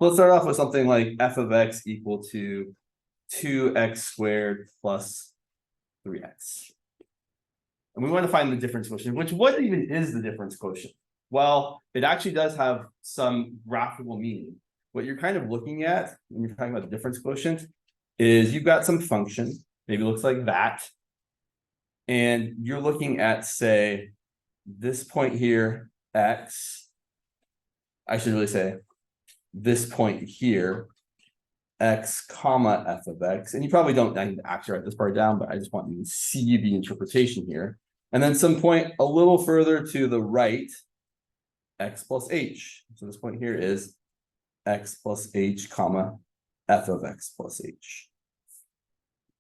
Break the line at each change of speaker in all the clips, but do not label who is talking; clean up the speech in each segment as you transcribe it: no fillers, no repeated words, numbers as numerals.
let's start off with something like f of x equal to 2x squared plus 3x. And we want to find the difference quotient, which what even is the difference quotient? Well, it actually does have some graphical meaning. What you're kind of looking at when you're talking about the difference quotient is you've got some function, maybe it looks like that. And you're looking at, say, this point here, x. I should really say this point here, x comma f of x. And you probably don't I need to actually write this part down, but I just want you to see the interpretation here. And then some point a little further to the right, x plus h. So this point here is x plus h comma f of x plus h.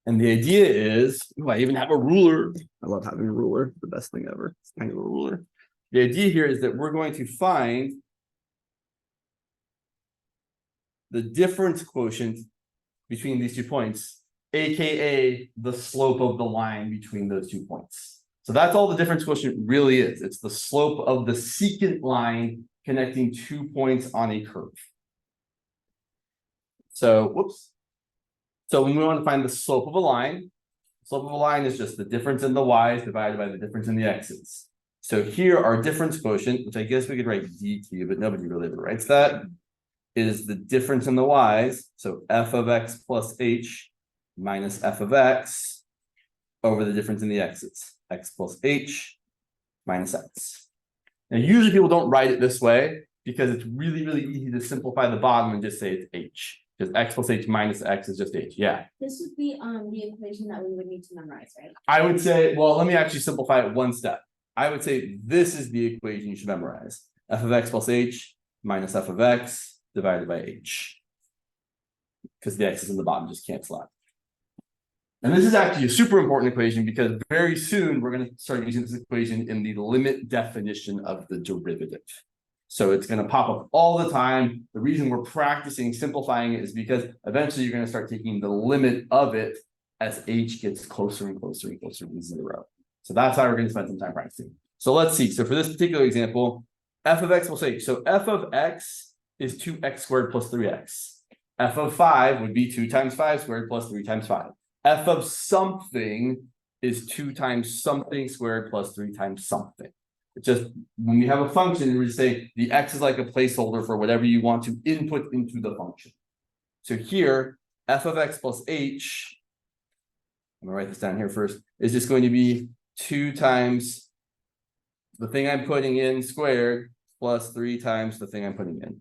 And the idea is, I even have a ruler. I love having a ruler, the best thing ever. It's kind of a ruler. The idea here is that we're going to find the difference quotient between these 2 points, aka the slope of the line between those 2 points. So that's all the difference quotient really is. It's the slope of the secant line connecting 2 points on a curve. So, whoops. So when we want to find the slope of a line is just the difference in the y's divided by the difference in the x's. So here our difference quotient, which I guess we could write dq, but nobody really ever writes that, is the difference in the y's. So f of x plus h minus f of x over the difference in the x's. X plus h minus x. Now usually people don't write it this way because it's really, really easy to simplify the bottom and just say it's h. Because x plus h minus x is just h. Yeah.
This would be the equation that we would need to memorize, right?
I would say, well, let me actually simplify it one step. I would say this is the equation you should memorize. F of x plus h minus f of x divided by h. Because the x's in the bottom just cancel out. And this is actually a super important equation because very soon we're going to start using this equation in the limit definition of the derivative. So it's going to pop up all the time. The reason we're practicing simplifying it is because eventually you're going to start taking the limit of it as h gets closer and closer and closer to 0. So that's how we're going to spend some time practicing. So let's see. So for this particular example, f of x plus h. So f of x is 2x squared plus 3x. F of 5 would be 2 times 5 squared plus 3 times 5. F of something is 2 times something squared plus 3 times something. It's just when you have a function, we just say the x is like a placeholder for whatever you want to input into the function. So here, f of x plus h, I'm gonna write this down here first, is just going to be 2 times the thing I'm putting in squared plus 3 times the thing I'm putting in.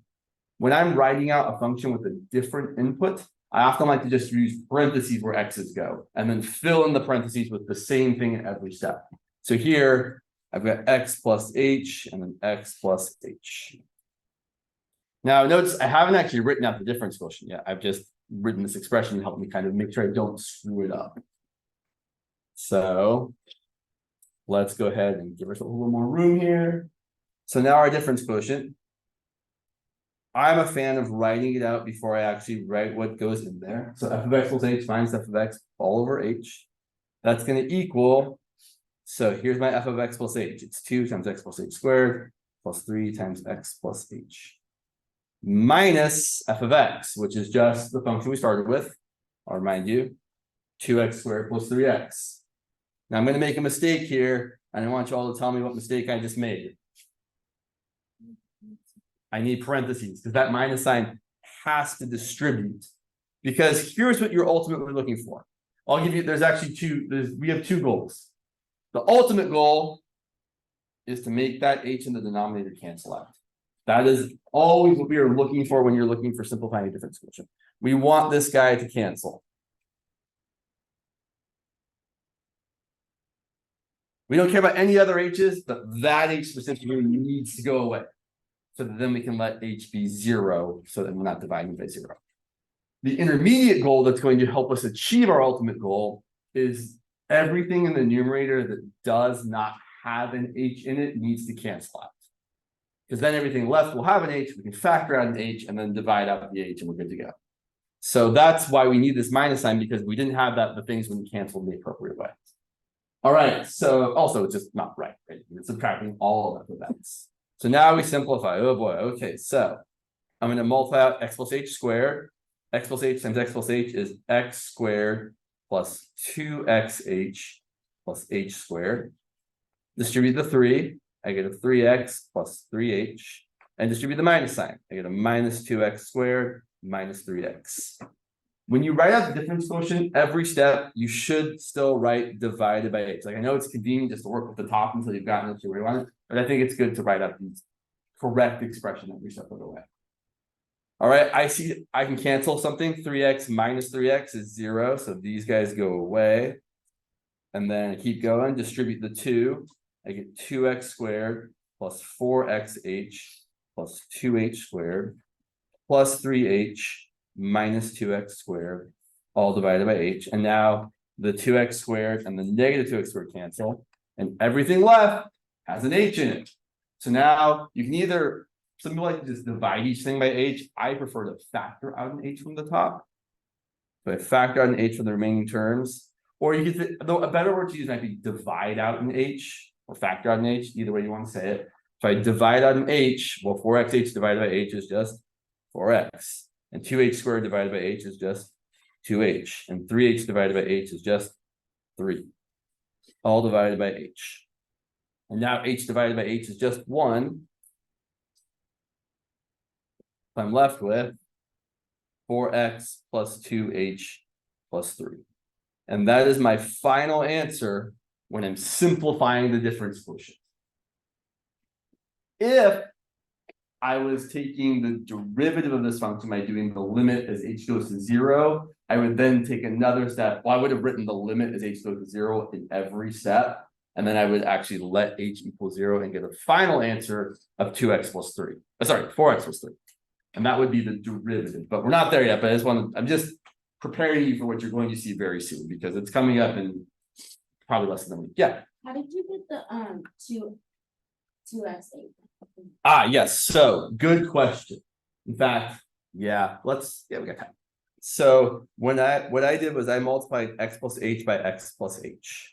When I'm writing out a function with a different input, I often like to just use parentheses where x's go and then fill in the parentheses with the same thing at every step. So here, I've got x plus h and then x plus h. Now notice I haven't actually written out the difference quotient yet. I've just written this expression to help me kind of make sure I don't screw it up. So let's go ahead and give ourselves a little more room here. So now our difference quotient. I'm a fan of writing it out before I actually write what goes in there. So f of x plus h minus f of x all over h. That's going to equal, so here's my f of x plus h. It's 2 times x plus h squared plus 3 times x plus h. Minus f of x, which is just the function we started with. I'll remind you, 2x squared plus 3x. Now I'm going to make a mistake here, and I want you all to tell me what mistake I just made. I need parentheses because that minus sign has to distribute. Because here's what you're ultimately looking for. I'll give you, there's actually we have 2 goals. The ultimate goal is to make that h in the denominator cancel out. That is always what we are looking for when you're looking for simplifying a difference quotient. We want this guy to cancel. We don't care about any other h's, but that h specifically needs to go away. So that then we can let h be 0 so that we're not dividing by 0. The intermediate goal that's going to help us achieve our ultimate goal is everything in the numerator that does not have an h in it needs to cancel out. Because then everything left will have an h, we can factor out an h and then divide out the h and we're good to go. So that's why we need this minus sign, because we didn't have that, the things wouldn't cancel in the appropriate way. All right, so also it's just not right, right? It's subtracting all of the events. So now we simplify. Oh boy, okay, so I'm going to multiply out x plus h squared. X plus h times x plus h is x squared plus 2xh plus h squared. Distribute the 3, I get a 3x plus 3h. And distribute the minus sign, I get a minus 2x squared minus 3x. When you write out the difference quotient, every step, you should still write divided by h. Like I know it's convenient just to work with the top until you've gotten it to where you want it, but I think it's good to write out the correct expression every step of the way. All right, I see I can cancel something. 3x minus 3x is 0, so these guys go away. And then I keep going, distribute the 2. I get 2x squared plus 4xh plus 2h squared plus 3h minus 2x squared, all divided by h. And now the 2x squared and the negative 2x squared cancel, and everything left has an h in it. So now you can either, some people like to just divide each thing by h. I prefer to factor out an h from the top. So I factor out an h from the remaining terms, or you could, though a better word to use might be divide out an h or factor out an h, either way you want to say it. If I divide out an h, well, 4xh divided by h is just 4x. And 2h squared divided by h is just 2h. And 3h divided by h is just 3. All divided by h. And now h divided by h is just 1. I'm left with 4x plus 2h plus 3. And that is my final answer when I'm simplifying the difference quotient. If I was taking the derivative of this function by doing the limit as h goes to 0, I would then take another step. Well, I would have written the limit as h goes to 0 in every step. And then I would actually let h equal 0 and get a final answer of 2x plus 3. Sorry, 4x plus 3. And that would be the derivative. But we're not there yet. But I just want to, I'm just preparing you for what you're going to see very soon, because it's coming up in probably less than a week. Yeah.
How did you get the two x 8?
Yes. So good question. In fact, yeah, we got time. So what I did was I multiplied x plus h by x plus h.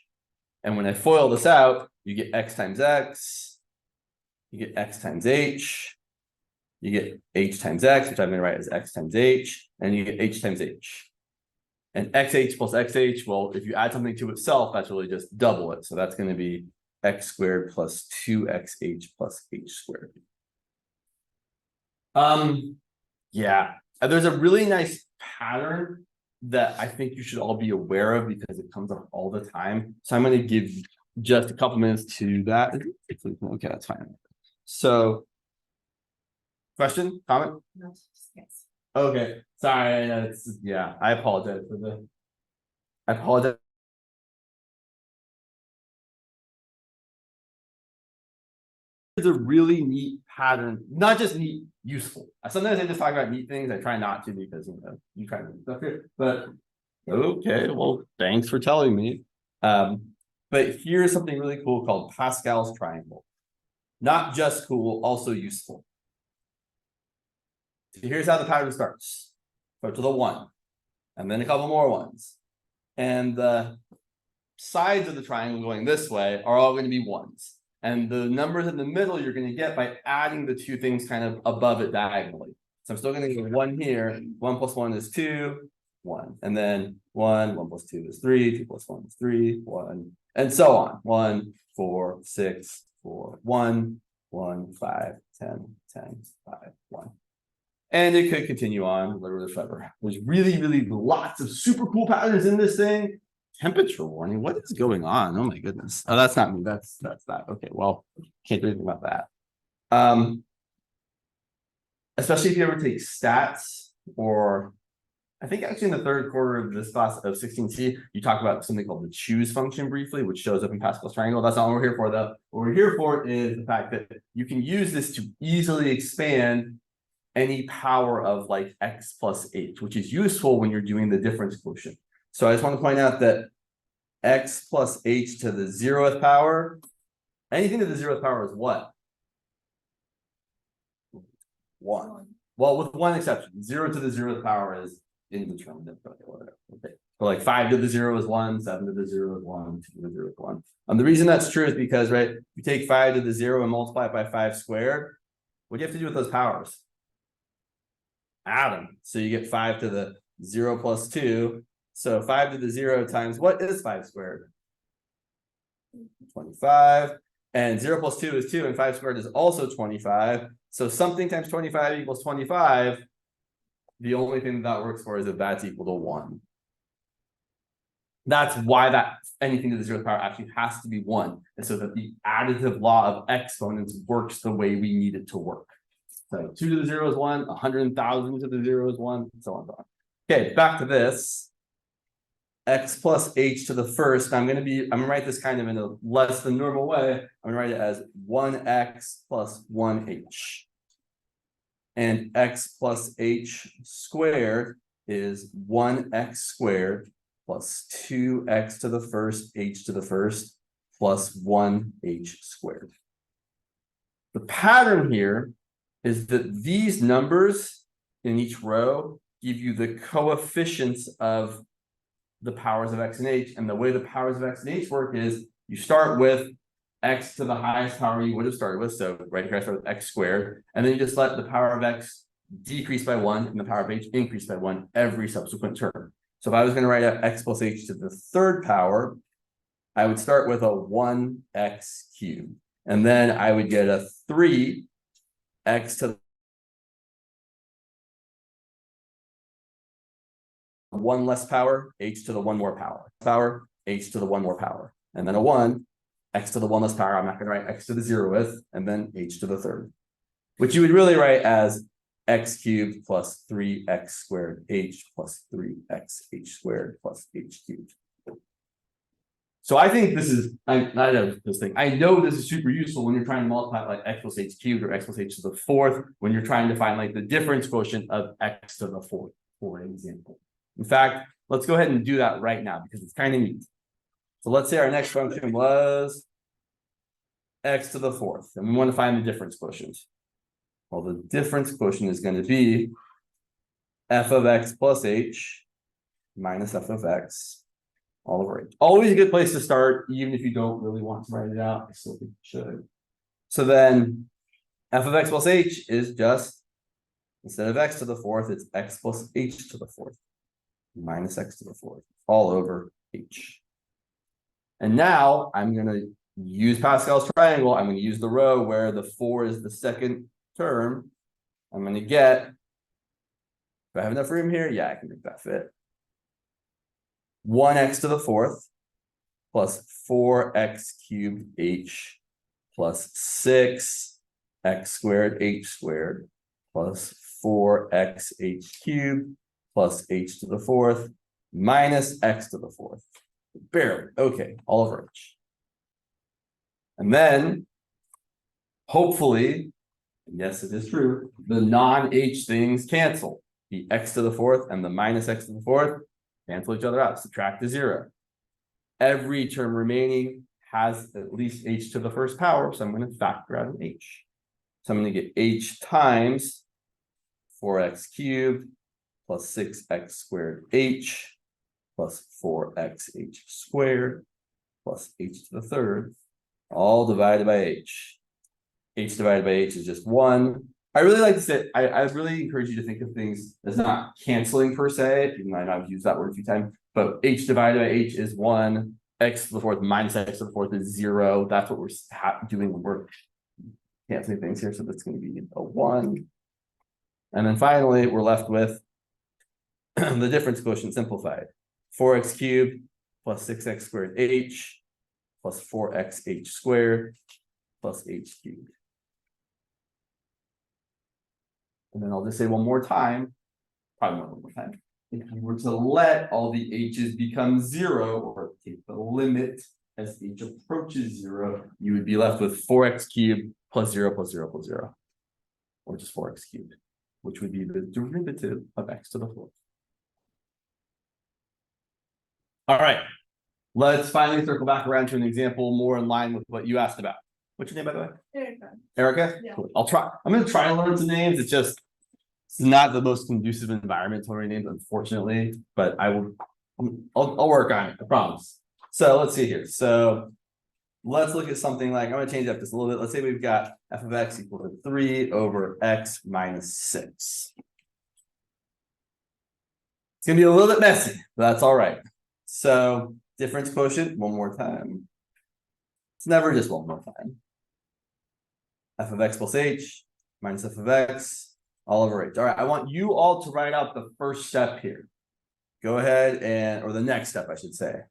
And when I FOIL this out, you get x times x, you get x times h, you get h times x, which I'm going to write as x times h, and you get h times h. And xh plus xh, well, if you add something to itself, that's really just double it. So that's going to be x squared plus 2xh plus h squared. Yeah, there's a really nice pattern that I think you should all be aware of because it comes up all the time. So I'm going to give just a couple minutes to that. Okay, that's fine. So, question, comment?
No, yes.
Okay, sorry. Yeah, I apologize. It's a really neat pattern, not just neat, useful. Sometimes I just talk about neat things. I try not to because you try to do stuff here. But okay, well, thanks for telling me. But here's something really cool called Pascal's triangle. Not just cool, also useful. So here's how the pattern starts. Start with a 1, and then a couple more ones. And the sides of the triangle going this way are all going to be 1s. And the numbers in the middle you're going to get by adding the two things kind of above it diagonally. So I'm still going to get 1 here. 1 plus 1 is 2, 1. And then 1 plus 2 is 3, 2 plus 1 is 3, 1. And so on. 1, 4, 6, 4, 1, 1, 5, 10, 10, 5, 1. And it could continue on literally forever. There's really, really lots of super cool patterns in this thing. Temperature warning. What is going on? Oh my goodness. Oh, that's not me. That's that. Okay, well, can't do anything about that. Especially if you ever take stats, or I think actually in the third quarter of this class of 16C, you talk about something called the choose function briefly, which shows up in Pascal's triangle. That's not what we're here for, though. What we're here for is the fact that you can use this to easily expand any power of like x plus h, which is useful when you're doing the difference quotient. So I just want to point out that x plus h to the 0th power, anything to the 0th power is what? 1. Well, with one exception, 0 to the 0th power is indeterminate. Okay, whatever. Okay. So like 5 to the 0 is 1, 7 to the 0 is 1, 2 to the 0 is 1. The reason that's true is because, right, if you take 5 to the 0 and multiply it by 5 squared, what do you have to do with those powers? add them. So you get 5 to the 0 plus 2. So 5 to the 0 times what is 5 squared? 25. And 0 plus 2 is 2, and 5 squared is also 25. So something times 25 equals 25. The only thing that works for is if that's equal to 1. That's why that anything to the 0th power actually has to be 1. And so that the additive law of exponents works the way we need it to work. So 2 to the 0 is 1, 100,000 to the 0 is 1, and so on and so on. Okay, back to this. X plus h to the first. I'm gonna write this kind of in a less than normal way. I'm gonna write it as 1x plus 1h. And x plus h squared is 1x squared plus 2x to the first h to the first plus 1h squared. The pattern here is that these numbers in each row give you the coefficients of the powers of x and h. And the way the powers of x and h work is you start with x to the highest power you would have started with. So right here I start with x squared, and then you just let the power of x decrease by 1 and the power of h increase by 1 every subsequent term. So if I was going to write out x plus h to the third power, I would start with a 1x cubed, and then I would get a 3x to the 1 less power, h to the 1 more power, h to the 1 more power, and then a 1, x to the 1 less power. I'm not going to write x to the 0 with, and then h to the third, which you would really write as x cubed plus 3x squared h plus 3x h squared plus h cubed. So I think this is, I know this is super useful when you're trying to multiply like x plus h cubed or x plus h to the fourth, when you're trying to find like the difference quotient of x to the fourth, for example. In fact, let's go ahead and do that right now because it's kind of neat. So let's say our next function was x to the fourth, and we want to find the difference quotient. Well, the difference quotient is going to be f of x plus h minus f of x all over h. Always a good place to start, even if you don't really want to write it out. I still think you should. So then f of x plus h is just, instead of x to the fourth, it's x plus h to the fourth minus x to the fourth all over h. And now I'm going to use Pascal's triangle. I'm going to use the row where the 4 is the second term. I'm going to get, do I have enough room here? Yeah, I can make that fit. 1x to the fourth plus 4x cubed h plus 6x squared h squared plus 4x h cubed plus h to the fourth minus x to the fourth. Barely. Okay, all over h. And then, hopefully, yes, it is true, the non-h things cancel. The x to the fourth and the minus x to the fourth cancel each other out, subtract to 0. Every term remaining has at least h to the first power, so I'm going to factor out an h. So I'm going to get h times 4x cubed plus 6x squared h plus 4xh squared plus h to the third, all divided by h. H divided by h is just 1. I really like to say, I really encourage you to think of things as not canceling per se, even though I know I've used that word a few times, but h divided by h is 1, x to the fourth minus x to the fourth is 0. That's what we're doing when we're canceling things here. So that's going to be a 1. And then finally, we're left with the difference quotient simplified. 4x cubed plus 6x squared h plus 4xh squared plus h cubed. And then I'll just say one more time, probably one more time. If you were to let all the h's become 0 or take the limit as h approaches 0, you would be left with 4x cubed plus 0 plus 0 plus 0, or just 4x cubed, which would be the derivative of x to the fourth. All right, let's finally circle back around to an example more in line with what you asked about. What's your name, by the way?
Erica.
Erica?
Yeah.
Cool. I'm going to try to learn some names. It's not the most conducive environment to learn names, unfortunately, but I'll work on it, I promise. So let's see here. So let's look at something like, I'm going to change up this a little bit. Let's say we've got f of x equal to 3 over x minus 6. It's gonna be a little bit messy, but that's all right. So difference quotient one more time. It's never just one more time. F of x plus h minus f of x all over h. All right, I want you all to write out the first step here. Go ahead and, or the next step, I should say.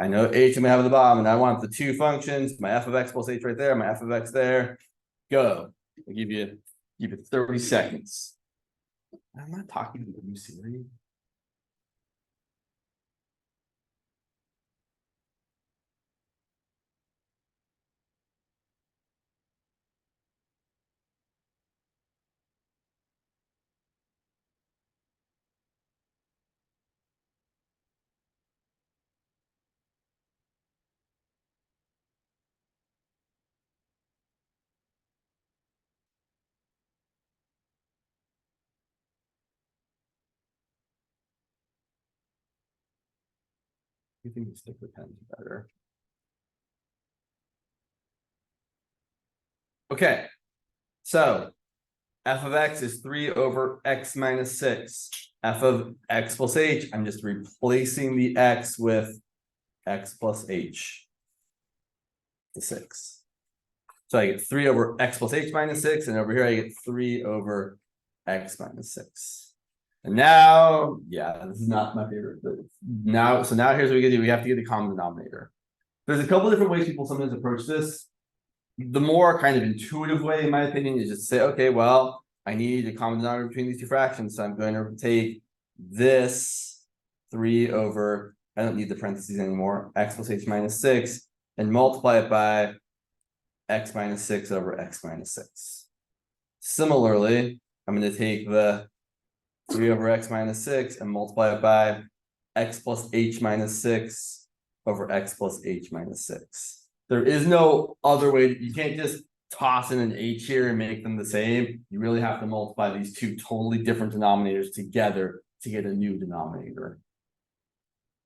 I know h I'm gonna have at the bottom, and I want the two functions, my f of x plus h right there, my f of x there. Go. I'll give you 30 seconds. I'm not talking to you, Siri. You think you stick with pens better. Okay, so f of x is 3 over x minus 6. F of x plus h, I'm just replacing the x with x plus h. The 6. So I get 3 over x plus h minus 6, and over here I get 3 over x minus 6. And now, yeah, this is not my favorite. But now, so now here's what we can do. We have to get the common denominator. There's a couple different ways people sometimes approach this. The more kind of intuitive way, in my opinion, is just say, okay, well, I need a common denominator between these two fractions. So I'm going to take this 3 over, I don't need the parentheses anymore, x plus h minus 6, and multiply it by x minus 6 over x minus 6. Similarly, I'm going to take the 3 over x minus 6 and multiply it by x plus h minus 6 over x plus h minus 6. There is no other way. You can't just toss in an h here and make them the same. You really have to multiply these two totally different denominators together to get a new denominator.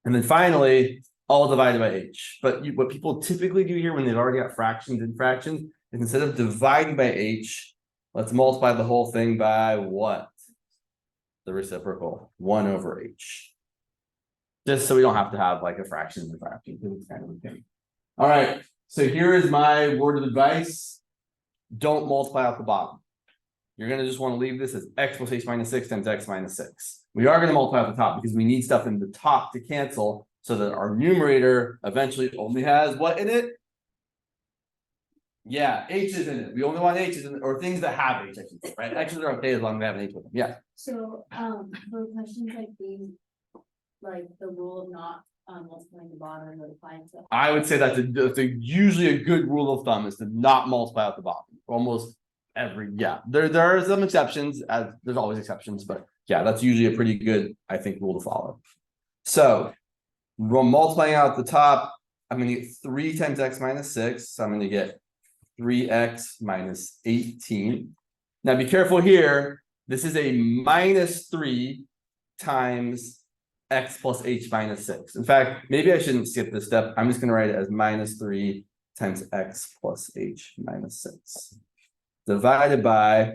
And then finally, all divided by h. But what people typically do here when they've already got fractions and fractions is instead of dividing by h, let's multiply the whole thing by what? The reciprocal, 1 over h. Just so we don't have to have like a fraction and a fraction, because it's kind of a thing. All right, so here is my word of advice. Don't multiply out the bottom. You're going to just want to leave this as x plus h minus 6 times x minus 6. We are going to multiply at the top because we need stuff in the top to cancel so that our numerator eventually only has what in it? Yeah, h's in it. We only want h's in it, or things that have h, I should say, right? X's are okay as long as they have an h with them. Yeah.
So, for questions like these, like the rule of not multiplying the bottom or applying to.
I would say that's usually a good rule of thumb is to not multiply out the bottom. Almost every, yeah. There are some exceptions, as there's always exceptions, but yeah, that's usually a pretty good, I think, rule to follow. So we're multiplying out the top. I'm going to get 3 times x minus 6. So I'm going to get 3x minus 18. Now be careful here. This is a minus 3 times x plus h minus 6. In fact, maybe I shouldn't skip this step. I'm just going to write it as minus 3 times x plus h minus 6 divided by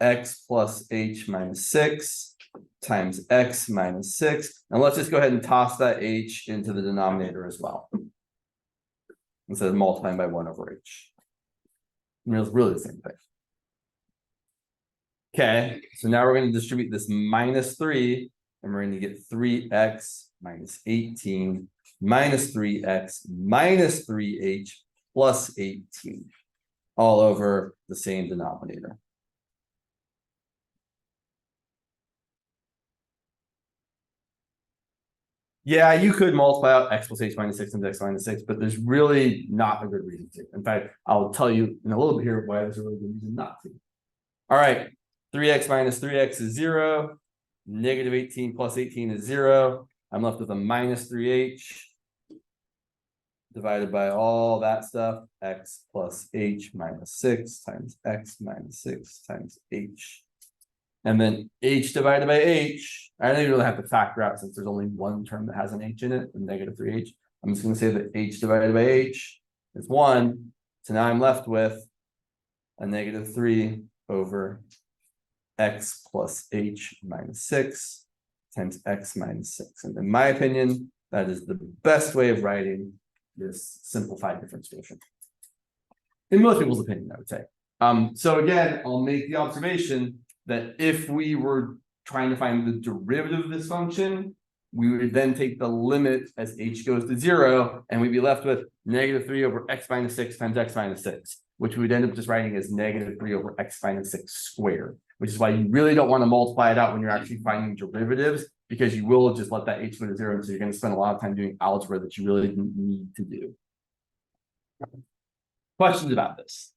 x plus h minus 6 times x minus 6. And let's just go ahead and toss that h into the denominator as well, instead of multiplying by 1 over h. I mean, it's really the same thing. Okay, so now we're going to distribute this minus 3, and we're going to get 3x minus 18 minus 3x minus 3h plus 18 all over the same denominator. Yeah, you could multiply out x plus h minus 6 times x minus 6, but there's really not a good reason to. In fact, I'll tell you in a little bit here why there's a really good reason not to. All right, 3x minus 3x is 0. Negative 18 plus 18 is 0. I'm left with a minus 3h divided by all that stuff, x plus h minus 6 times x minus 6 times h. And then h divided by h, I don't even really have to factor out since there's only one term that has an h in it, the negative 3h. I'm just going to say that h divided by h is 1. So now I'm left with a negative 3 over x plus h minus 6 times x minus 6. And in my opinion, that is the best way of writing this simplified difference quotient. In most people's opinion, I would say. So again, I'll make the observation that if we were trying to find the derivative of this function, we would then take the limit as h goes to 0, and we'd be left with -3 over x minus 6 times x minus 6, which we would end up just writing as -3 over x minus 6 squared, which is why you really don't want to multiply it out when you're actually finding derivatives, because you will just let that h go to 0, so you're going to spend a lot of time doing algebra that you really didn't need to do. Questions about this?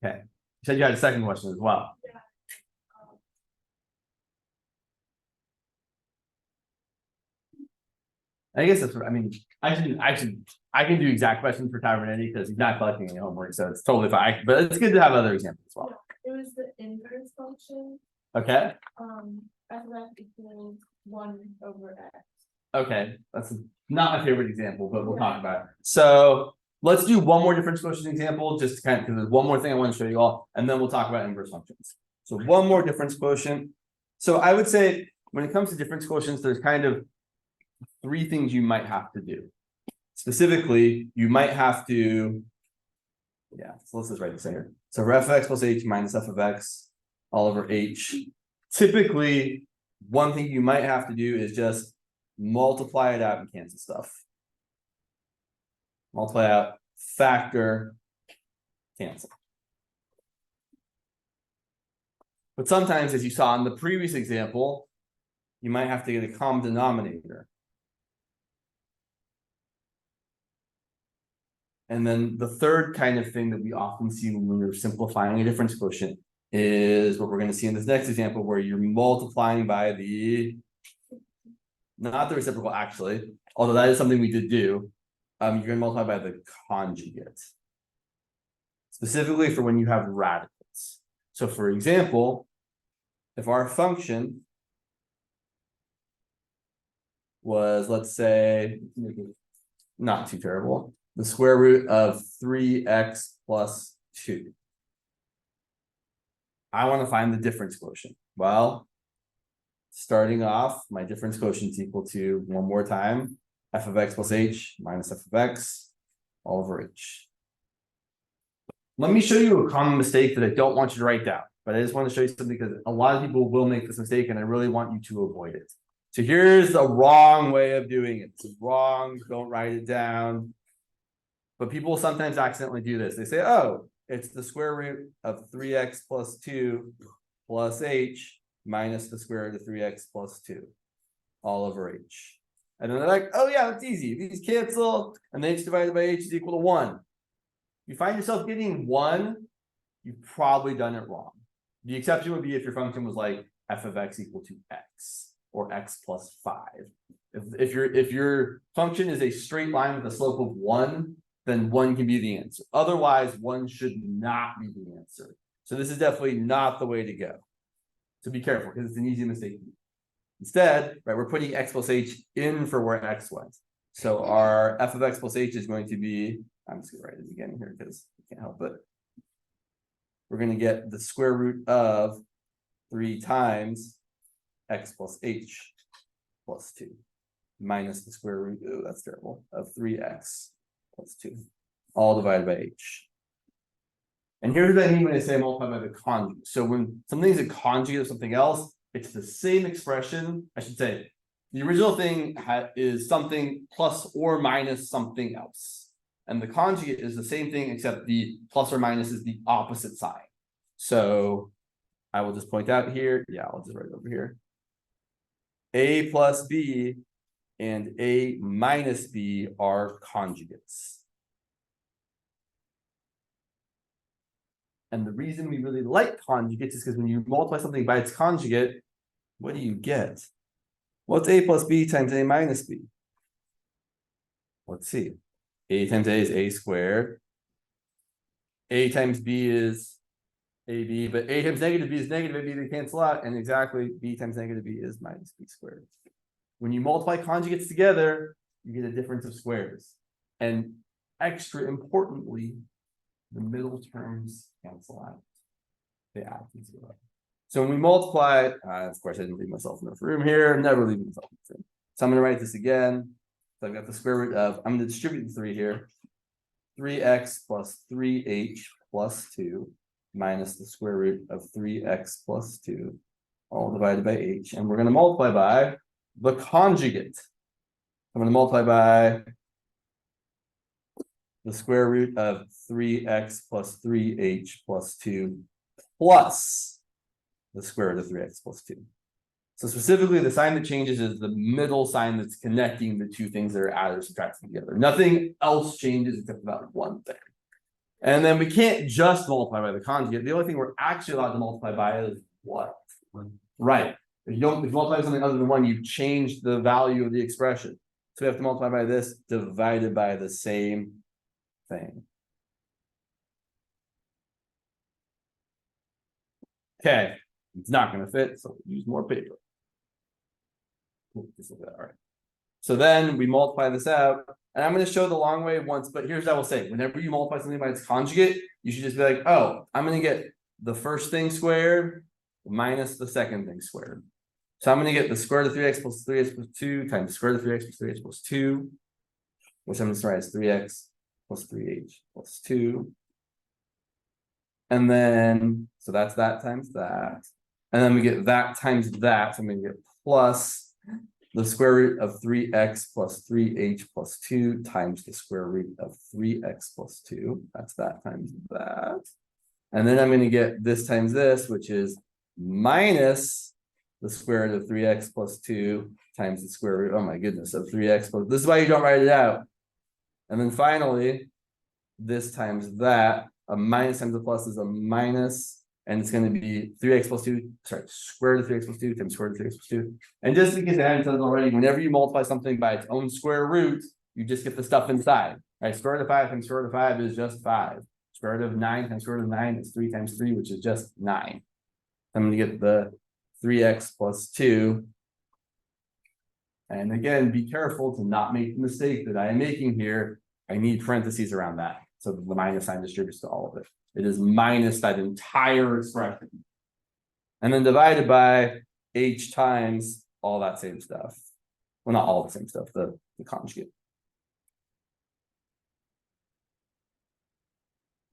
Okay, you said you had a second question as well. I guess that's what I mean. I can do exact questions for Tavernetti because he's not collecting any homework, so it's totally fine. But it's good to have other examples as well.
It was the inverse function,
Okay.
f of x equals 1 over x.
Okay, that's not my favorite example, but we'll talk about it. So let's do one more difference quotient example, just to kind of, because there's one more thing I want to show you all, and then we'll talk about inverse functions. So one more difference quotient. So I would say when it comes to difference quotients, there's kind of 3 things you might have to do. Specifically, you might have to, so let's just write this in here. So for f of x plus h minus f of x all over h. Typically, one thing you might have to do is just multiply it out and cancel stuff. Multiply out, factor, cancel. But sometimes, as you saw in the previous example, you might have to get a common denominator. And then the third kind of thing that we often see when we're simplifying a difference quotient is what we're going to see in this next example, where you're multiplying by the, not the reciprocal actually, although that is something we did do. You're going to multiply by the conjugate. Specifically for when you have radicals. So for example, if our function was, let's say, not too terrible, the square root of 3x plus 2. I want to find the difference quotient. Well, starting off, my difference quotient is equal to, one more time, f of x plus h minus f of x all over h. Let me show you a common mistake that I don't want you to write down, but I just want to show you something because a lot of people will make this mistake and I really want you to avoid it. So here's the wrong way of doing it. It's wrong, don't write it down. But people sometimes accidentally do this. They say, oh, it's the square root of 3x plus 2 plus h minus the square root of 3x plus 2 all over h. And then they're like, oh yeah, that's easy. These cancel, and then h divided by h is equal to 1. You find yourself getting 1, you've probably done it wrong. The exception would be if your function was like f of x equal to x or x plus 5. If your function is a straight line with a slope of 1, then 1 can be the answer. Otherwise, 1 should not be the answer. So this is definitely not the way to go. So be careful because it's an easy mistake. Instead, right, we're putting x plus h in for where x went. So our f of x plus h is going to be, I'm just going to write it again here because I can't help it. We're going to get the square root of 3 times x plus h plus 2 minus the square root, oh, that's terrible, of 3x plus 2, all divided by h. And here's what I mean when I say multiply by the conjugate. So when something is a conjugate of something else, it's the same expression. I should say the original thing is something plus or minus something else. And the conjugate is the same thing, except the plus or minus is the opposite sign. So I will just point out here. Yeah, I'll just write it over here. A plus B and A minus B are conjugates. And the reason we really like conjugates is because when you multiply something by its conjugate, what do you get? What's A plus B times A minus B? Let's see. A times A is A squared. A times B is AB, but A times negative B is negative AB, they cancel out, and exactly B times negative B is minus B squared. When you multiply conjugates together, you get a difference of squares. And extra importantly, the middle terms cancel out. They add to 0. So when we multiply, of course, I didn't leave myself enough room here, never leaving myself enough room. So I'm going to write this again. So I've got the square root of, I'm going to distribute the 3 here. 3x plus 3h plus 2 minus the square root of 3x plus 2, all divided by h. And we're going to multiply by the conjugate. I'm going to multiply by the square root of 3x plus 3h plus 2 plus the square root of 3x plus 2. So specifically, the sign that changes is the middle sign that's connecting the two things that are added or subtracted together. Nothing else changes except about one thing. And then we can't just multiply by the conjugate. The only thing we're actually allowed to multiply by is what? Right. If you multiply by something other than 1, you've changed the value of the expression. So we have to multiply by this divided by the same thing. Okay, it's not going to fit, so we'll use more paper. All right. So then we multiply this out, and I'm going to show the long way once, but here's what I will say. Whenever you multiply something by its conjugate, you should just be like, oh, I'm going to get the first thing squared minus the second thing squared. So I'm going to get the square root of 3x plus 3x plus 2 times the square root of 3x plus 3h plus 2, which I'm going to write as 3x plus 3h plus 2. And then, so that's that times that. And then we get that times that. So I'm going to get plus the square root of 3x plus 3h plus 2 times the square root of 3x plus 2. That's that times that. And then I'm going to get this times this, which is minus the square root of 3x plus 2 times the square root, oh my goodness, of 3x plus, this is why you don't write it out. And then finally, this times that, a minus times a plus is a minus, and it's going to be 3x plus 2, sorry, square root of 3x plus 2 times square root of 3x plus 2. And just because I haven't said it already, whenever you multiply something by its own square root, you just get the stuff inside. Right? Square root of 5 times square root of 5 is just 5. Square root of 9 times square root of 9 is 3 times 3, which is just 9. I'm going to get the 3x plus 2. And again, be careful to not make the mistake that I am making here. I need parentheses around that, so that the minus sign distributes to all of it. It is minus that entire expression. And then divided by h times all that same stuff. Well, not all the same stuff, the conjugate.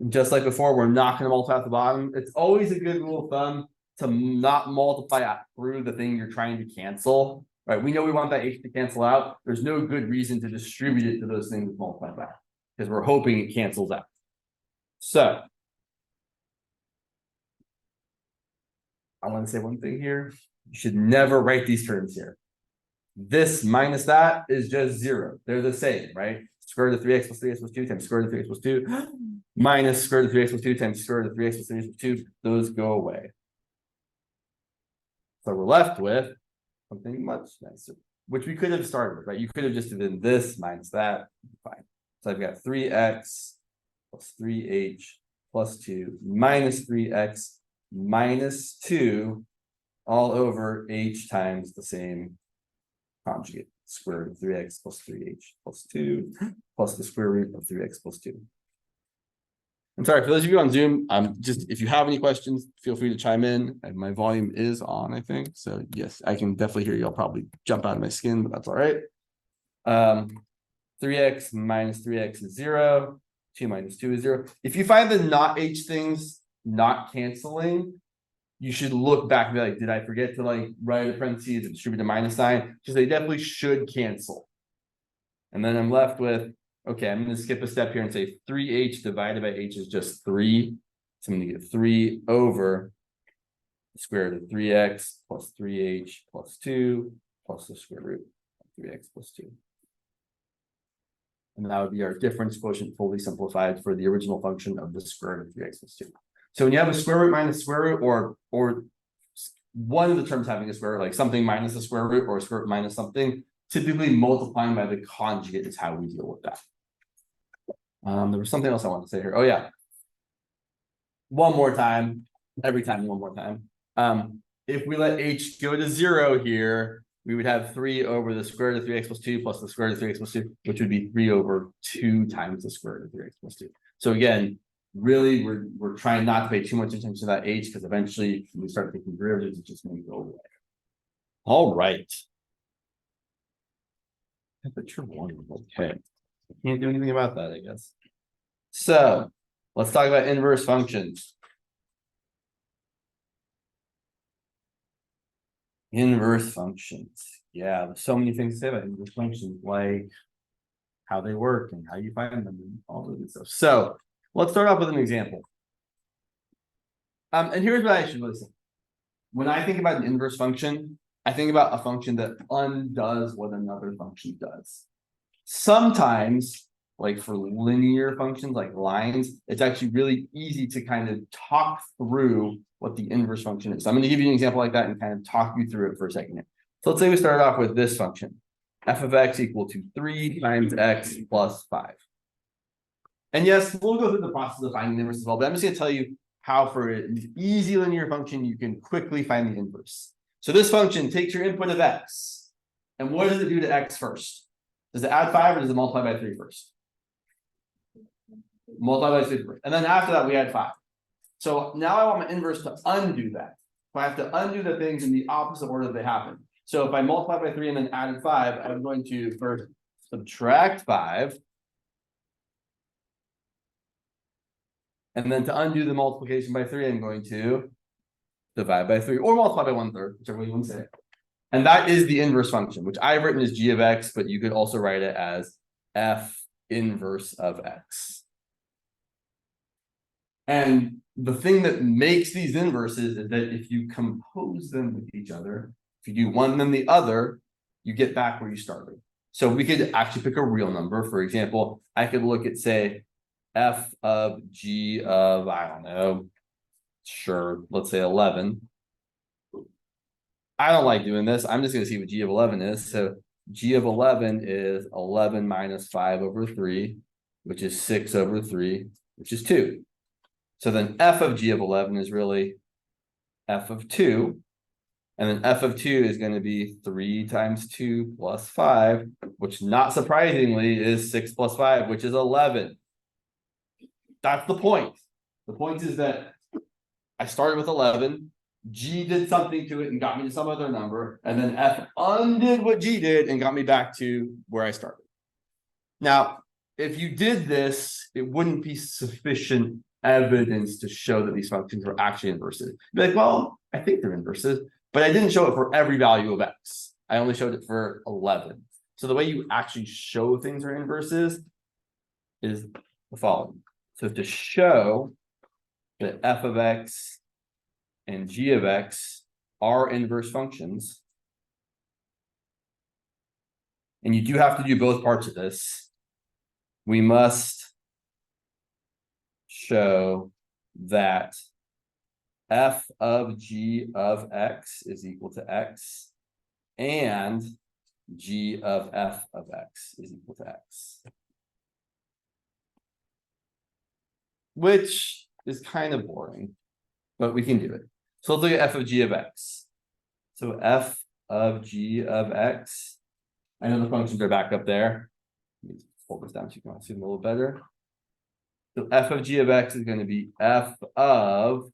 Just like before, we're not going to multiply at the bottom. It's always a good rule of thumb to not multiply through the thing you're trying to cancel. Right? We know we want that h to cancel out. There's no good reason to distribute it to those things multiplied by, because we're hoping it cancels out. So I want to say one thing here. You should never write these terms here. This minus that is just 0. They're the same, right? Square root of 3x plus 3x plus 2 times square root of 3x plus 2 minus square root of 3x plus 2 times square root of 3x plus 3x plus 2. Those go away. So we're left with something much nicer, which we could have started with, right? You could have just done this minus that. Fine. So I've got 3x plus 3h plus 2 minus 3x minus 2 all over h times the same conjugate, square root of 3x plus 3h plus 2 plus the square root of 3x plus 2. I'm sorry, for those of you on Zoom, just if you have any questions, feel free to chime in. And my volume is on, I think. So yes, I can definitely hear you. I'll probably jump out of my skin, but that's all right. 3x minus 3x is 0. 2 minus 2 is 0. If you find the not h things not canceling, you should look back and be like, did I forget to like write a parentheses and distribute a minus sign? Because they definitely should cancel. And then I'm left with, okay, I'm going to skip a step here and say 3h divided by h is just 3. So I'm going to get 3 over the square root of 3x plus 3h plus 2 plus the square root of 3x plus 2. And that would be our difference quotient fully simplified for the original function of the square root of 3x plus 2. So when you have a square root minus square root, or one of the terms having a square root, like something minus a square root or a square root minus something, typically multiplying by the conjugate is how we deal with that. There was something else I wanted to say here. Oh yeah. One more time, every time, one more time. If we let h go to 0 here, we would have 3 over the square root of 3x plus 2 plus the square root of 3x plus 2, which would be 3 over 2 times the square root of 3x plus 2. So again, really, we're trying not to pay too much attention to that h, because eventually when we start taking derivatives, it's just going to go away. All right. Temperature 1, okay. Can't do anything about that, I guess. So let's talk about inverse functions. Inverse functions. Yeah, there's so many things to say about inverse functions, like how they work and how you find them and all of this stuff. So let's start off with an example. And here's what I should listen. When I think about an inverse function, I think about a function that undoes what another function does. Sometimes, like for linear functions like lines, it's actually really easy to kind of talk through what the inverse function is. So I'm going to give you an example like that and kind of talk you through it for a second. So let's say we start off with this function, f of x equal to 3 times x plus 5. And yes, we'll go through the process of finding the inverse as well, but I'm just going to tell you how for an easy linear function, you can quickly find the inverse. So this function takes your input of x, and what does it do to x first? Does it add 5 or does it multiply by 3 first? Multiply by 3 first. And then after that, we add 5. So now I want my inverse to undo that. So I have to undo the things in the opposite order that they happen. So if I multiply by 3 and then add 5, I'm going to first subtract 5. And then to undo the multiplication by 3, I'm going to divide by 3 or multiply by 1/3, whichever way you want to say it. And that is the inverse function, which I've written as g of x, but you could also write it as f inverse of x. And the thing that makes these inverses is that if you compose them with each other, if you do one then the other, you get back where you started. So we could actually pick a real number. For example, I could look at, say, f of g of, I don't know, sure, let's say 11. I don't like doing this. I'm just going to see what g of 11 is. So g of 11 is 11 minus 5 over 3, which is 6 over 3, which is 2. So then f of g of 11 is really f of 2. And then f of 2 is going to be 3 times 2 plus 5, which not surprisingly is 6 plus 5, which is 11. That's the point. The point is that I started with 11. G did something to it and got me to some other number, and then f undid what g did and got me back to where I started. Now, if you did this, it wouldn't be sufficient evidence to show that these functions are actually inverses. You'd be like, well, I think they're inverses, but I didn't show it for every value of x. I only showed it for 11. So the way you actually show things are inverses is the following. So to show that f of x and g of x are inverse functions, and you do have to do both parts of this, we must show that f of g of x is equal to x and g of f of x is equal to x. Which is kind of boring, but we can do it. So let's look at f of g of x. So f of g of x, I know the functions are back up there. Let me pull this down so you can see them a little better. So f of g of x is going to be f of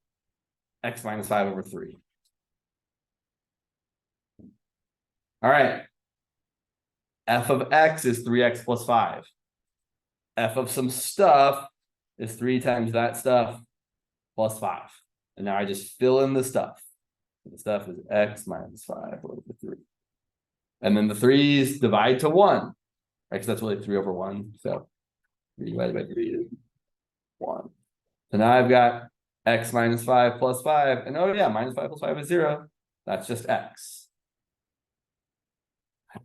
x minus 5 over 3. All right. F of x is 3x plus 5. F of some stuff is 3 times that stuff plus 5. And now I just fill in the stuff. The stuff is x minus 5 over 3. And then the 3's divide to 1. Right? Because that's really 3 over 1. So 3 divided by 3 is 1. So now I've got x minus 5 plus 5. And oh yeah, minus 5 plus 5 is 0. That's just x.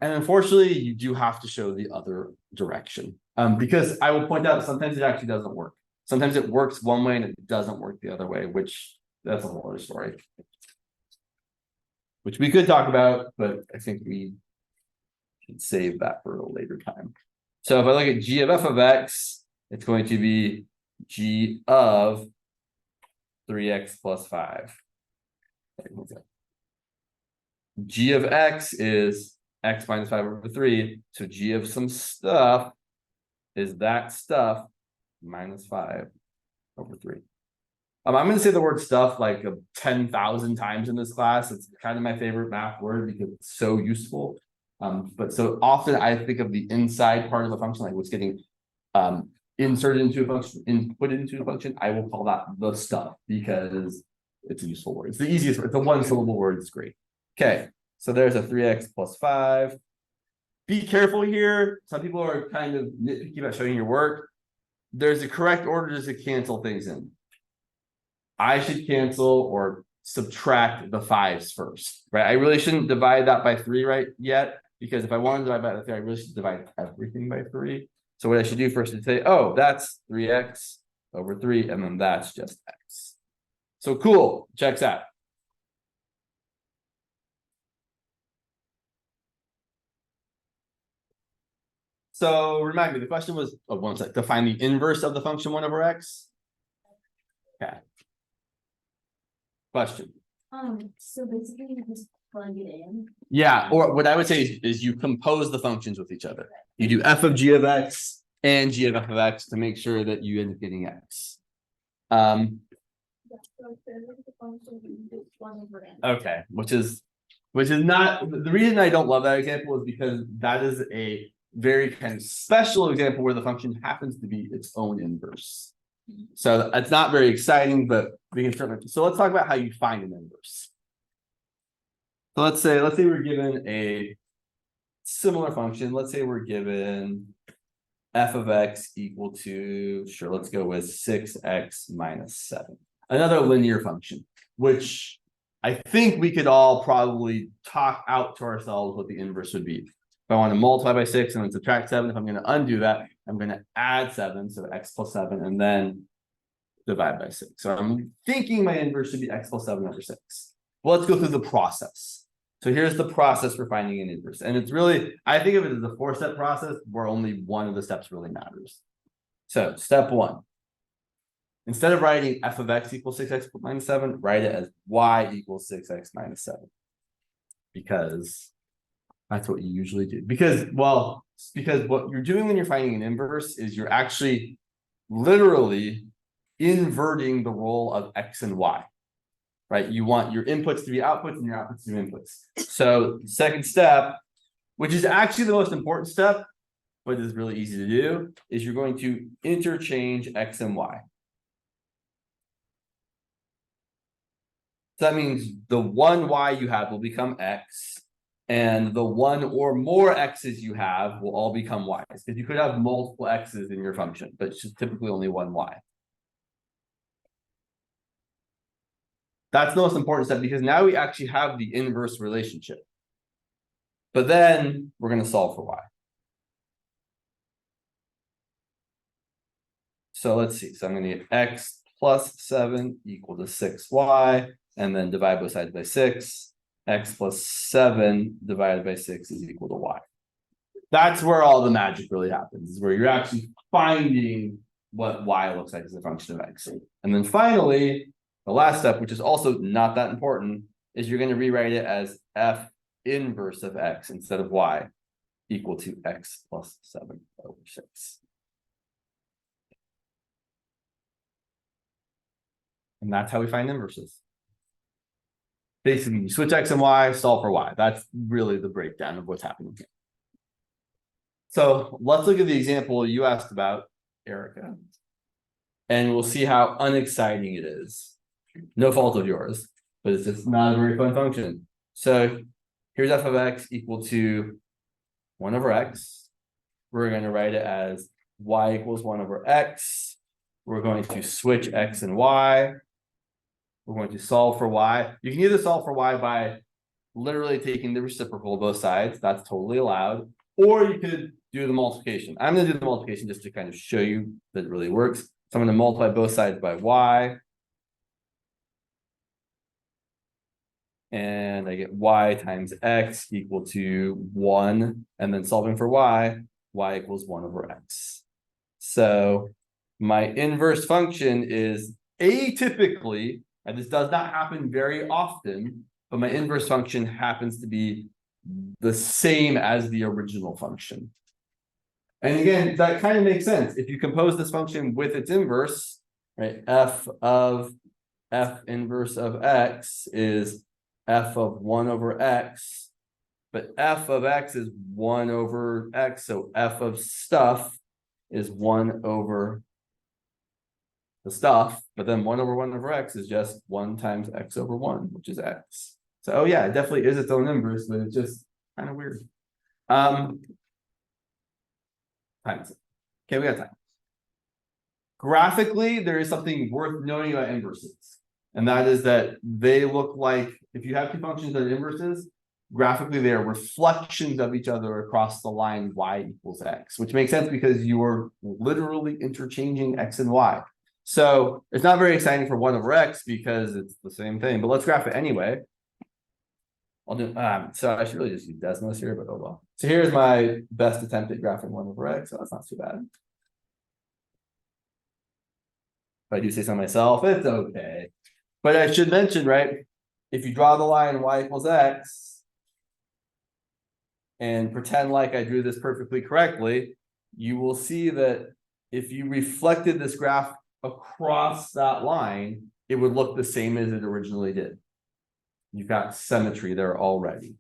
And unfortunately, you do have to show the other direction. Because I will point out sometimes it actually doesn't work. Sometimes it works one way and it doesn't work the other way, which that's a whole other story. Which we could talk about, but I think we should save that for a later time. So if I look at g of f of x, it's going to be g of 3x plus 5. G of x is x minus 5 over 3. So g of some stuff is that stuff minus 5. over 3. I'm going to say the word stuff like 10,000 times in this class. It's kind of my favorite math word because it's so useful. But so often I think of the inside part of a function, like what's getting inserted into a function, input into a function. I will call that the stuff because it's a useful word. It's the easiest word. It's a one syllable word. It's great. Okay, so there's a 3x plus 5. Be careful here. Some people are kind of nitpicky about showing your work. There's a correct order just to cancel things in. I should cancel or subtract the 5s first, right? I really shouldn't divide that by 3 right yet, because if I want to divide by 3, I really should divide everything by 3. So what I should do first is say, oh, that's 3x over 3, and then that's just x. So cool, checks out. So remind me, the question was, oh, one sec, to find the inverse of the function 1 over x. Okay. Question.
So basically you just plug it in.
Yeah, or what I would say is you compose the functions with each other. You do f of g of x and g of f of x to make sure that you end up getting x. Okay, which is not the reason I don't love that example is because that is a very kind of special example where the function happens to be its own inverse. So it's not very exciting, but we can certainly. So let's talk about how you find an inverse. So let's say we're given a similar function. Let's say we're given f of x equal to, sure, let's go with 6x minus 7. Another linear function, which I think we could all probably talk out to ourselves what the inverse would be. If I want to multiply by 6 and then subtract 7, if I'm going to undo that, I'm going to add 7, so x plus 7, and then divide by 6. So I'm thinking my inverse should be x plus 7 over 6. Well, let's go through the process. So here's the process for finding an inverse. And it's really, I think of it as a 4-step process where only one of the steps really matters. So step 1. Instead of writing f of x equals 6x minus 7, write it as y equals 6x minus 7. Because that's what you usually do. Because what you're doing when you're finding an inverse is you're actually literally inverting the role of x and y. Right? You want your inputs to be outputs and your outputs to be inputs. So second step, which is actually the most important step, but is really easy to do, is you're going to interchange x and y. So that means the one y you have will become x, and the one or more x's you have will all become y's. Because you could have multiple x's in your function, but it's just typically only one y. That's the most important step because now we actually have the inverse relationship. But then we're going to solve for y. So let's see. So I'm going to get x plus 7 equal to 6y, and then divide both sides by 6. X plus 7 divided by 6 is equal to y. That's where all the magic really happens, is where you're actually finding what y looks like as a function of x. And then finally, the last step, which is also not that important, is you're going to rewrite it as f inverse of x instead of y equal to x plus 7 over 6. And that's how we find inverses. Basically, you switch x and y, solve for y. That's really the breakdown of what's happening here. So let's look at the example you asked about, Erica. And we'll see how unexciting it is. No fault of yours, but it's just not a very fun function. So here's f of x equal to 1 over x. We're going to write it as y equals 1 over x. We're going to switch x and y. We're going to solve for y. You can either solve for y by literally taking the reciprocal of both sides. That's totally allowed. Or you could do the multiplication. I'm going to do the multiplication just to kind of show you that it really works. So I'm going to multiply both sides by y. And I get y times x equal to 1. And then solving for y equals 1 over x. So my inverse function is atypically, and this does not happen very often, but my inverse function happens to be the same as the original function. And again, that kind of makes sense. If you compose this function with its inverse, right? F inverse of x is f of 1 over x, but f of x is 1 over x, so f of stuff is 1 over the stuff, but then 1 over 1 over x is just 1 times x over 1, which is x. So, oh yeah, it definitely is its own inverse, but it's just kind of weird. Times it. Okay, we got time. Graphically, there is something worth noting about inverses, and that is that they look like, if you have two functions that are inverses, graphically they are reflections of each other across the line y equals x, which makes sense because you are literally interchanging x and y. So it's not very exciting for 1 over x because it's the same thing, but let's graph it anyway. I'll do, so I should really just use Desmos here, but oh well. So here's my best attempt at graphing 1 over x, so that's not too bad. If I do say so myself, it's okay. But I should mention, right, if you draw the line y equals x and pretend like I drew this perfectly correctly, you will see that if you reflected this graph across that line, it would look the same as it originally did. You've got symmetry there already.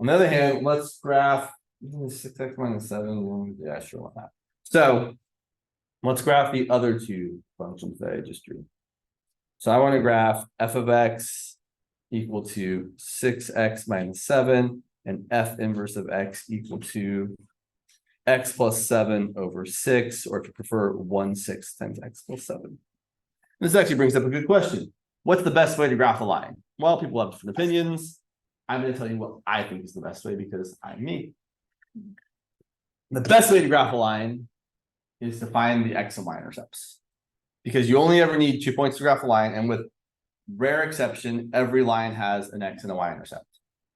On the other hand, let's graph 6x minus 7. Yeah, sure, why not? So let's graph the other two functions that I just drew. So I want to graph f of x equal to 6x minus 7 and f inverse of x equal to x plus 7 over 6, or if you prefer 1/6 times x plus 7. This actually brings up a good question. What's the best way to graph a line? Well, people have different opinions. I'm going to tell you what I think is the best way because I'm me. The best way to graph a line is to find the x and y intercepts, because you only ever need 2 points to graph a line, and with rare exception, every line has an x and a y intercept.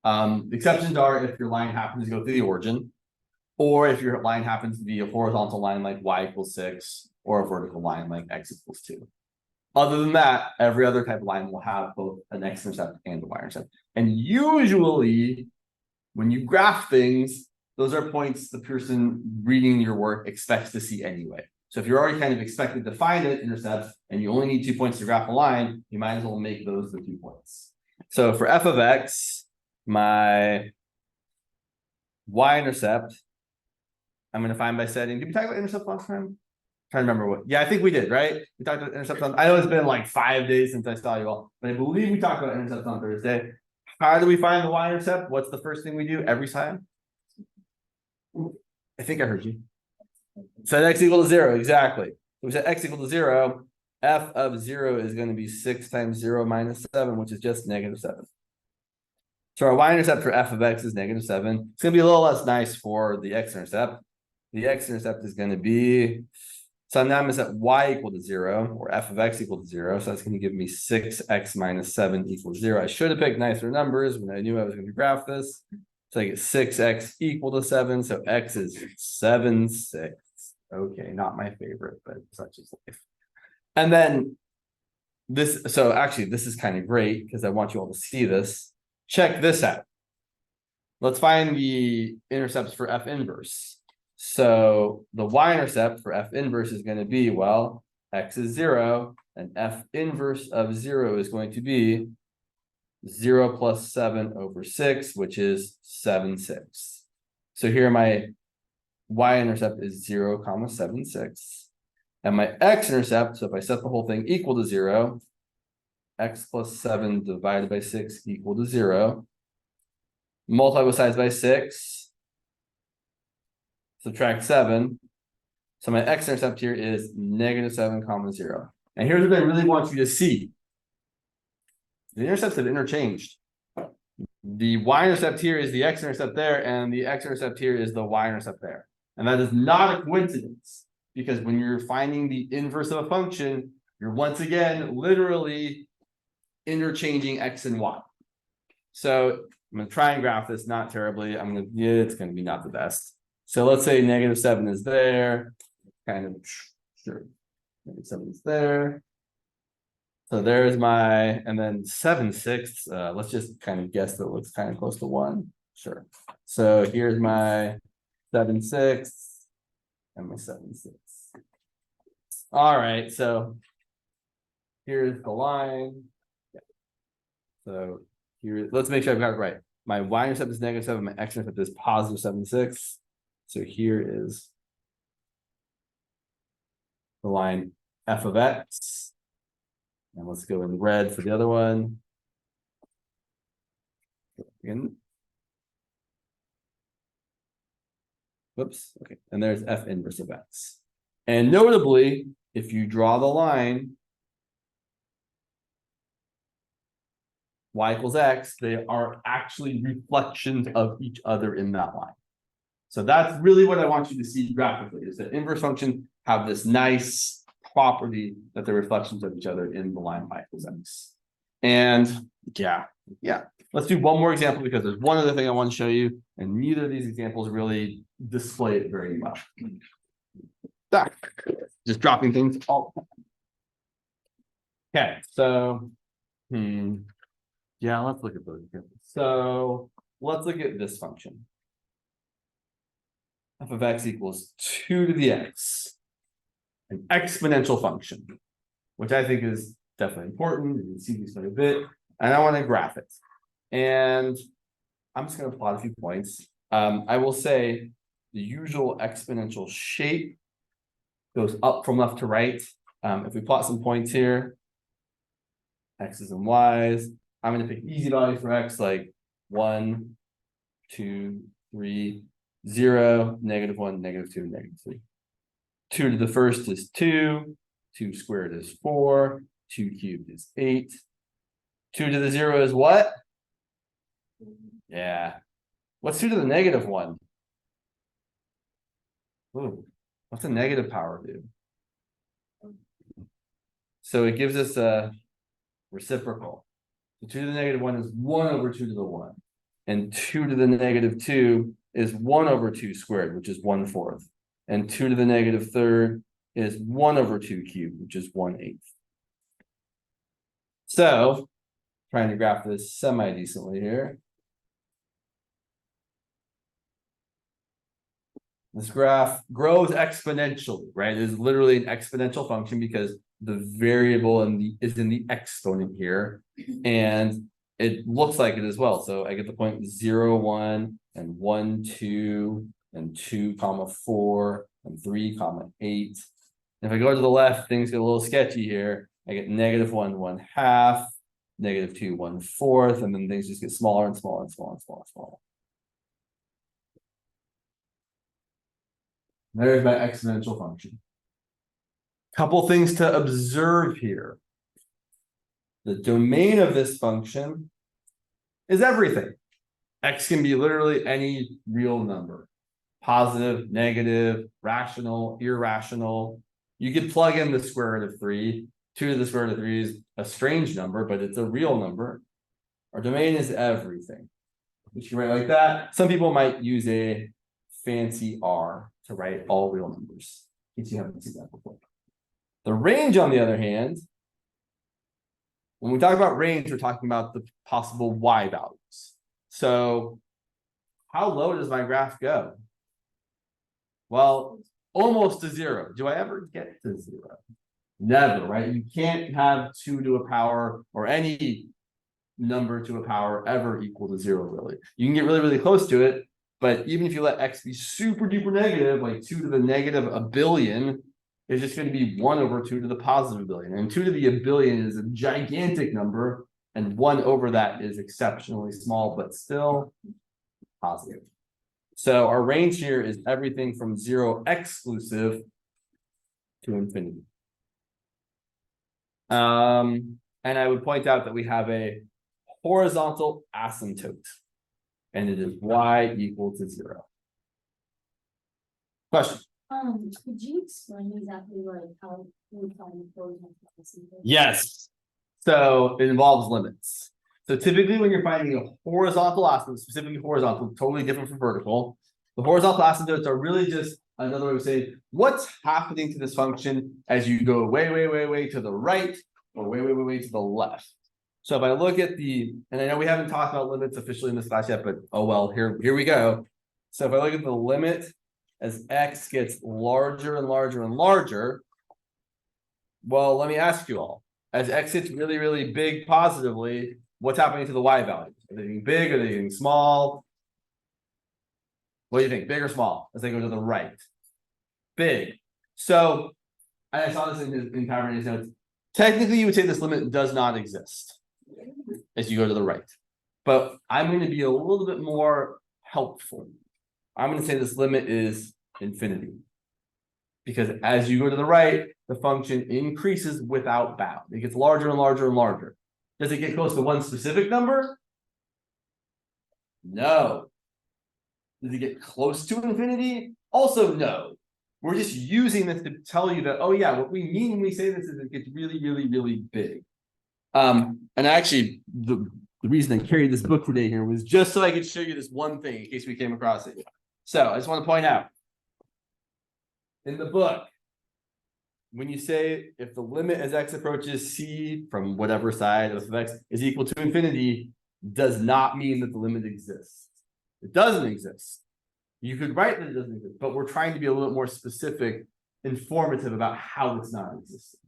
The exceptions are if your line happens to go through the origin, or if your line happens to be a horizontal line like y equals 6, or a vertical line like x equals 2. Other than that, every other type of line will have both an x-intercept and a y-intercept. And usually, when you graph things, those are points the person reading your work expects to see anyway. So if you're already kind of expected to find an intercept and you only need 2 points to graph a line, you might as well make those the 2 points. So for f of x, my y-intercept, I'm going to find by setting. Did we talk about intercept last time? Trying to remember what. Yeah, I think we did, right? We talked about intercepts on. I know it's been like 5 days since I saw you all, but I believe we talked about intercepts on Thursday. How do we find the y-intercept? What's the first thing we do every time? I think I heard you. Set x equal to 0, exactly. We set x equal to 0. F of 0 is going to be 6 times 0 minus 7, which is just -7. So our y-intercept for f of x is -7. It's going to be a little less nice for the x-intercept. The x-intercept is going to be, so now I'm going to set y equal to 0, or f of x equal to 0. So that's going to give me 6x minus 7 equals 0. I should have picked nicer numbers when I knew I was going to graph this. So I get 6x equal to 7. So x is 7, 6. Okay, not my favorite, but such is life. And then this, so actually this is kind of great because I want you all to see this. Check this out. Let's find the intercepts for f inverse. So the y-intercept for f inverse is going to be, well, x is 0, and f inverse of 0 is going to be 0 plus 7 over 6, which is 7, 6. So here my y-intercept is 0, 7, 6. And my x-intercept, so if I set the whole thing equal to 0, x plus 7 divided by 6 equal to 0. Multiply both sides by 6. Subtract 7. So my x-intercept here is -7, 0. And here's what I really want you to see. The intercepts have interchanged. The y-intercept here is the x-intercept there, and the x-intercept here is the y-intercept there. And that is not a coincidence, because when you're finding the inverse of a function, you're once again literally interchanging x and y. So I'm going to try and graph this, not terribly. It's going to be not the best. So let's say -7 is there, kind of sure. -7 is there. So there's my, and then 7/6. Let's just kind of guess that it looks kind of close to 1. Sure. So here's my 7/6 and my 7/6. All right, so here's the line. Yeah. So here, let's make sure I've got it right. My y-intercept is -7, my x-intercept is +7.6. So here is the line f of x. And let's go in red for the other one. Again. Whoops, okay, and there's f inverse of x. And notably, if you draw the line y equals x, they are actually reflections of each other in that line. So that's really what I want you to see graphically, is that inverse functions have this nice property that they're reflections of each other in the line y equals x. And yeah. Let's do one more example because there's one other thing I want to show you, and neither of these examples really display it very well. Just dropping things all the time. Okay, so yeah, let's look at those. So let's look at this function. F of x equals 2 to the x, an exponential function, which I think is definitely important. You can see this quite a bit, and I want to graph it. And I'm just going to plot a few points. I will say the usual exponential shape goes up from left to right. If we plot some points here, x's and y's, I'm going to pick easy values for x, like 1, 2, 3, 0, -1, -2, -3. 2 to the first is 2, 2 squared is 4, 2 cubed is 8. 2 to the 0 is what? Yeah. What's 2 to the -1? Ooh, what's a negative power do? So it gives us a reciprocal. So 2 to the -1 is 1 over 2 to the 1. And 2 to the -2 is 1 over 2 squared, which is 1/4. And 2 to the -3 is 1 over 2 cubed, which is 1/8. So, trying to graph this semi-decently here. This graph grows exponentially, right? It is literally an exponential function because the variable is in the exponent here, and it looks like it as well. So I get the point 0, 1, and 1, 2, and 2, 4, and 3, 8. If I go to the left, things get a little sketchy here. I get -1, 1/2, -2, 1/4, and then things just get smaller and smaller and smaller and smaller and smaller. There's my exponential function. Couple things to observe here. The domain of this function is everything. X can be literally any real number. Positive, negative, rational, irrational. You could plug in the square root of 3. 2 to the square root of 3 is a strange number, but it's a real number. Our domain is everything. Which you write like that. Some people might use a fancy R to write all real numbers, in case you haven't seen that before. The range, on the other hand, when we talk about range, we're talking about the possible y values. So how low does my graph go? Well, almost to 0. Do I ever get to 0? Never, right? You can't have 2 to a power or any number to a power ever equal to 0, really. You can get really, really close to it, but even if you let x be super duper negative, like 2 to the -1 billion, it's just going to be 1 over 2 to the +1 billion. And 2 to the 1 billion is a gigantic number, and 1 over that is exceptionally small, but still positive. So our range here is everything from 0 exclusive to infinity. And I would point out that we have a horizontal asymptote, and it is y equal to 0. Question?
Could you explain exactly like how we find the horizontal asymptote?
Yes. So it involves limits. So typically when you're finding a horizontal asymptote, specifically horizontal, totally different from vertical, the horizontal asymptotes are really just another way of saying what's happening to this function as you go way, way, way, way to the right or way, way, way, way to the left. So if I look at and I know we haven't talked about limits officially in this class yet, but oh well, here we go. So if I look at the limit as x gets larger and larger and larger, Well, let me ask you all, as x gets really, really big positively, what's happening to the y values? Are they getting big? Are they getting small? What do you think? Big or small as they go to the right? Big. So, and I saw this in Cabernet notes. Technically, you would say this limit does not exist as you go to the right. But I'm going to be a little bit more helpful. I'm going to say this limit is infinity. Because as you go to the right, the function increases without bound. It gets larger and larger and larger. Does it get close to one specific number? No. Does it get close to infinity? Also no. We're just using this to tell you that, oh yeah, what we mean when we say this is it gets really, really, really big. And actually, the reason I carried this book today here was just so I could show you this one thing in case we came across it. So I just want to point out, in the book, when you say if the limit as x approaches c from whatever side of x is equal to infinity, does not mean that the limit exists. It doesn't exist. You could write that it doesn't exist, but we're trying to be a little bit more specific, informative about how it's not existing.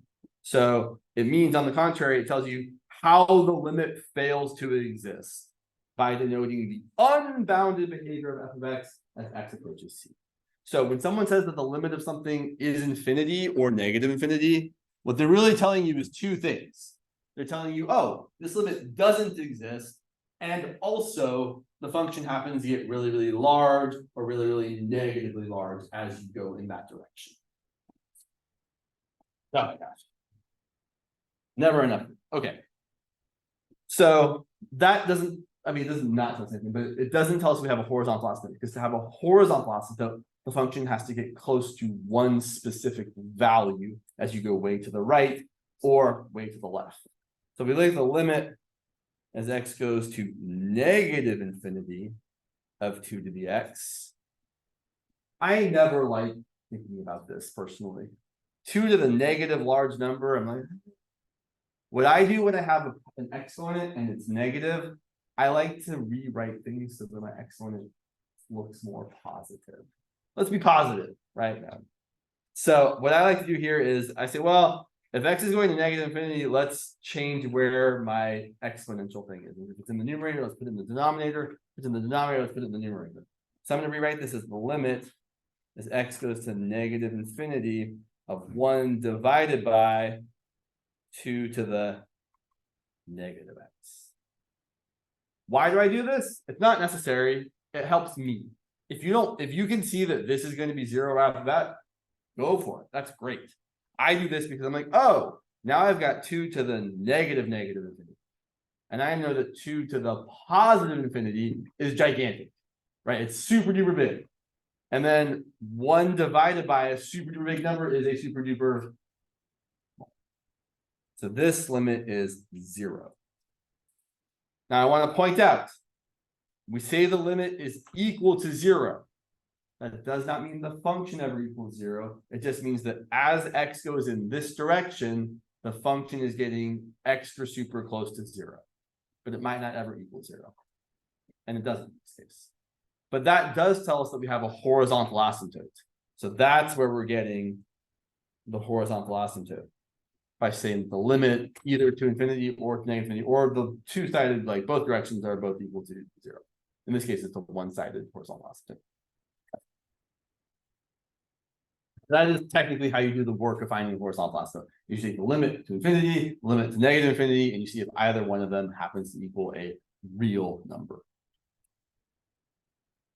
So it means, on the contrary, it tells you how the limit fails to exist by denoting the unbounded behavior of f of x as x approaches c. So when someone says that the limit of something is infinity or negative infinity, what they're really telling you is two things. They're telling you, oh, this limit doesn't exist, and also the function happens to get really, really large or really, really negatively large as you go in that direction. Oh my gosh. Never enough. Okay. So that doesn't, I mean, it doesn't not tell us anything, but it doesn't tell us we have a horizontal asymptote, because to have a horizontal asymptote, the function has to get close to one specific value as you go way to the right or way to the left. So if we look at the limit as x goes to negative infinity of 2 to the x, I never like thinking about this personally. 2 to the negative large number, I'm like, what I do when I have an exponent and it's negative, I like to rewrite things so that my exponent looks more positive. Let's be positive right now. So what I like to do here is I say, well, if x is going to negative infinity, let's change where my exponential thing is. If it's in the numerator, let's put it in the denominator. If it's in the denominator, let's put it in the numerator. So I'm going to rewrite this as the limit as x goes to negative infinity of 1 divided by 2 to the negative x. Why do I do this? It's not necessary. It helps me. If you can see that this is going to be 0 right off the bat, go for it. That's great. I do this because I'm like, oh, now I've got 2 to the negative infinity. And I know that 2 to the positive infinity is gigantic, right? It's super duper big. And then 1 divided by a super duper big number is a super duper. So this limit is 0. Now I want to point out, we say the limit is equal to 0. That does not mean the function ever equals 0. It just means that as x goes in this direction, the function is getting extra super close to 0. But it might not ever equal 0. And it doesn't in this case. But that does tell us that we have a horizontal asymptote. So that's where we're getting the horizontal asymptote, by saying the limit either to infinity or to negative infinity, or the two-sided, like both directions are both equal to 0. In this case, it's a one-sided horizontal asymptote. That is technically how you do the work of finding horizontal asymptote. You take the limit to infinity, limit to negative infinity, and you see if either one of them happens to equal a real number.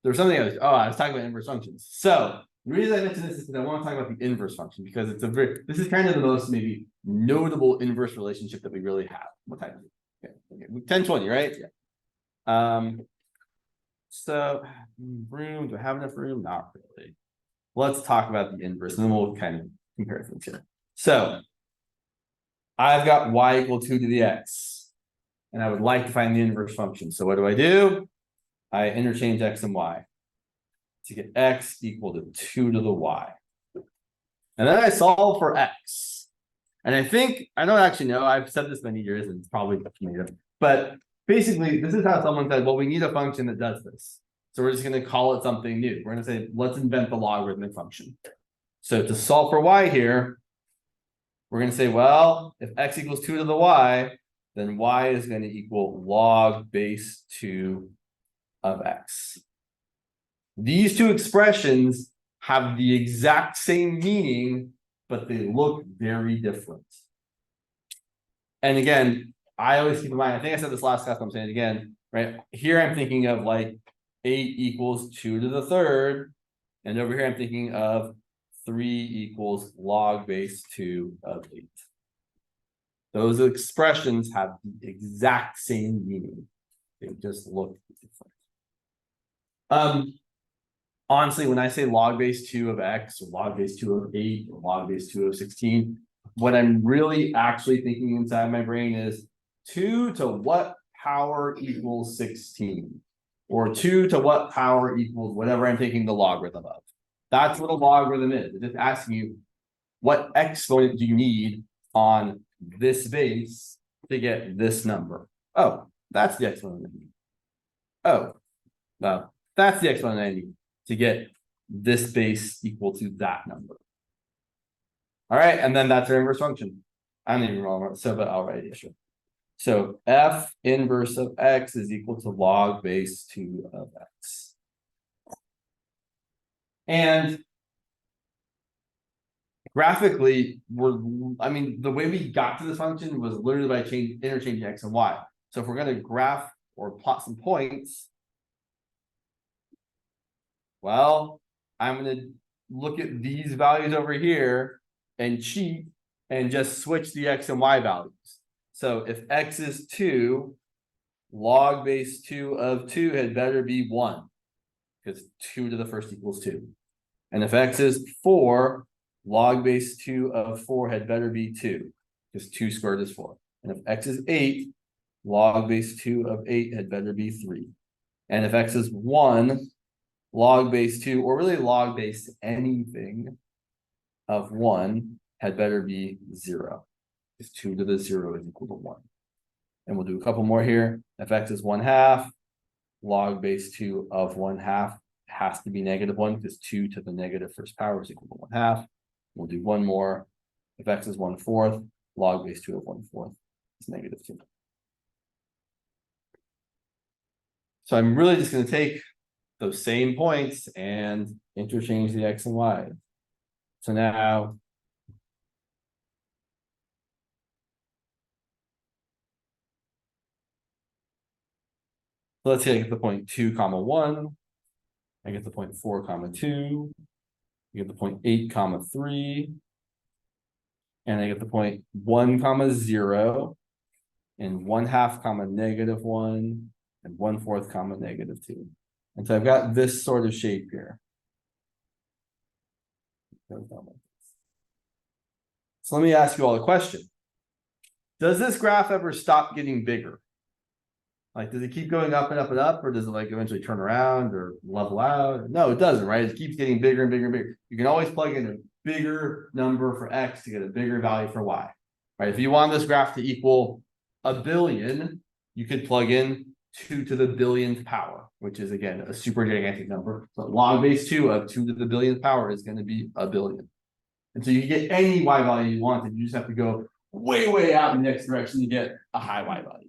There's something else. Oh, I was talking about inverse functions. So the reason I mentioned this is because I want to talk about the inverse function, because it's this is kind of the most maybe notable inverse relationship that we really have. What time is it? Okay. 10:20, right? Yeah. So room, do I have enough room? Not really. Let's talk about the inverse, and then we'll kind of compare things here. So I've got y equal 2 to the x, and I would like to find the inverse function. So what do? I interchange x and y to get x equal to 2 to the y. And then I solve for x. And I don't actually know, I've said this many years and it's probably made up, but basically this is how someone said, well, we need a function that does this. So we're just going to call it something new. We're going to say, let's invent the logarithmic function. So to solve for y here, we're gonna say, well, if x equals 2 to the y, then y is gonna equal log base 2 of x. These two expressions have the exact same meaning, but they look very different. And again, I always keep in mind, I think I said this last class, but I'm saying it again, right? Here I'm thinking of like 8 equals 2 to the third. And over here I'm thinking of 3 equals log base 2 of 8. Those expressions have the exact same meaning. They just look different. Honestly, when I say log base 2 of x or log base 2 of 8 or log base 2 of 16, what I'm really actually thinking inside my brain is 2 to what power equals 16, or 2 to what power equals whatever I'm taking the logarithm of. That's what a logarithm is. It's just asking you what exponent do you need on this base to get this number. Oh, that's the exponent I need. Oh, well, that's the exponent I need to get this base equal to that number. All right, and then that's our inverse function. I don't even know, so but I'll write it. Sure. So f inverse of x is equal to log base 2 of x. And graphically, the way we got to this function was literally by interchanging x and y. So if we're going to graph or plot some points, well, I'm going to look at these values over here and cheat and just switch the x and y values. So if x is 2, log base 2 of 2 had better be 1, because 2 to the first equals 2. And if x is 4, log base 2 of 4 had better be 2, because 2 squared is 4. And if x is 8, log base 2 of 8 had better be 3. And if x is 1, log base 2, or really log base anything of 1 had better be 0, because 2 to the 0 is equal to 1. And we'll do a couple more here. If x is 1/2, log base 2 of 1/2 has to be -1, because 2 to the negative first power is equal to 1/2. We'll do one more. If x is 1/4, log base 2 of 1/4 is -2. So I'm really just going to take those same points and interchange the x and y. So now let's say I get the point 2, 1. I get the point 4, 2. I get the point 8, 3. And I get the point 1, 0. And 1/2, -1. And 1/4, -2. And so I've got this sort of shape here. So let me ask you all a question. Does this graph ever stop getting bigger? Like, does it keep going up and up and up, or does it like eventually turn around or level out? No, it doesn't, right? It keeps getting bigger and bigger and bigger. You can always plug in a bigger number for x to get a bigger value for y, right? If you want this graph to equal 1 billion, you could plug in 2 to the billionth power, which is again a super gigantic number. So log base 2 of 2 to the billionth power is going to be 1 billion. And so you can get any y value you want, and you just have to go way, way out in the x direction to get a high y value.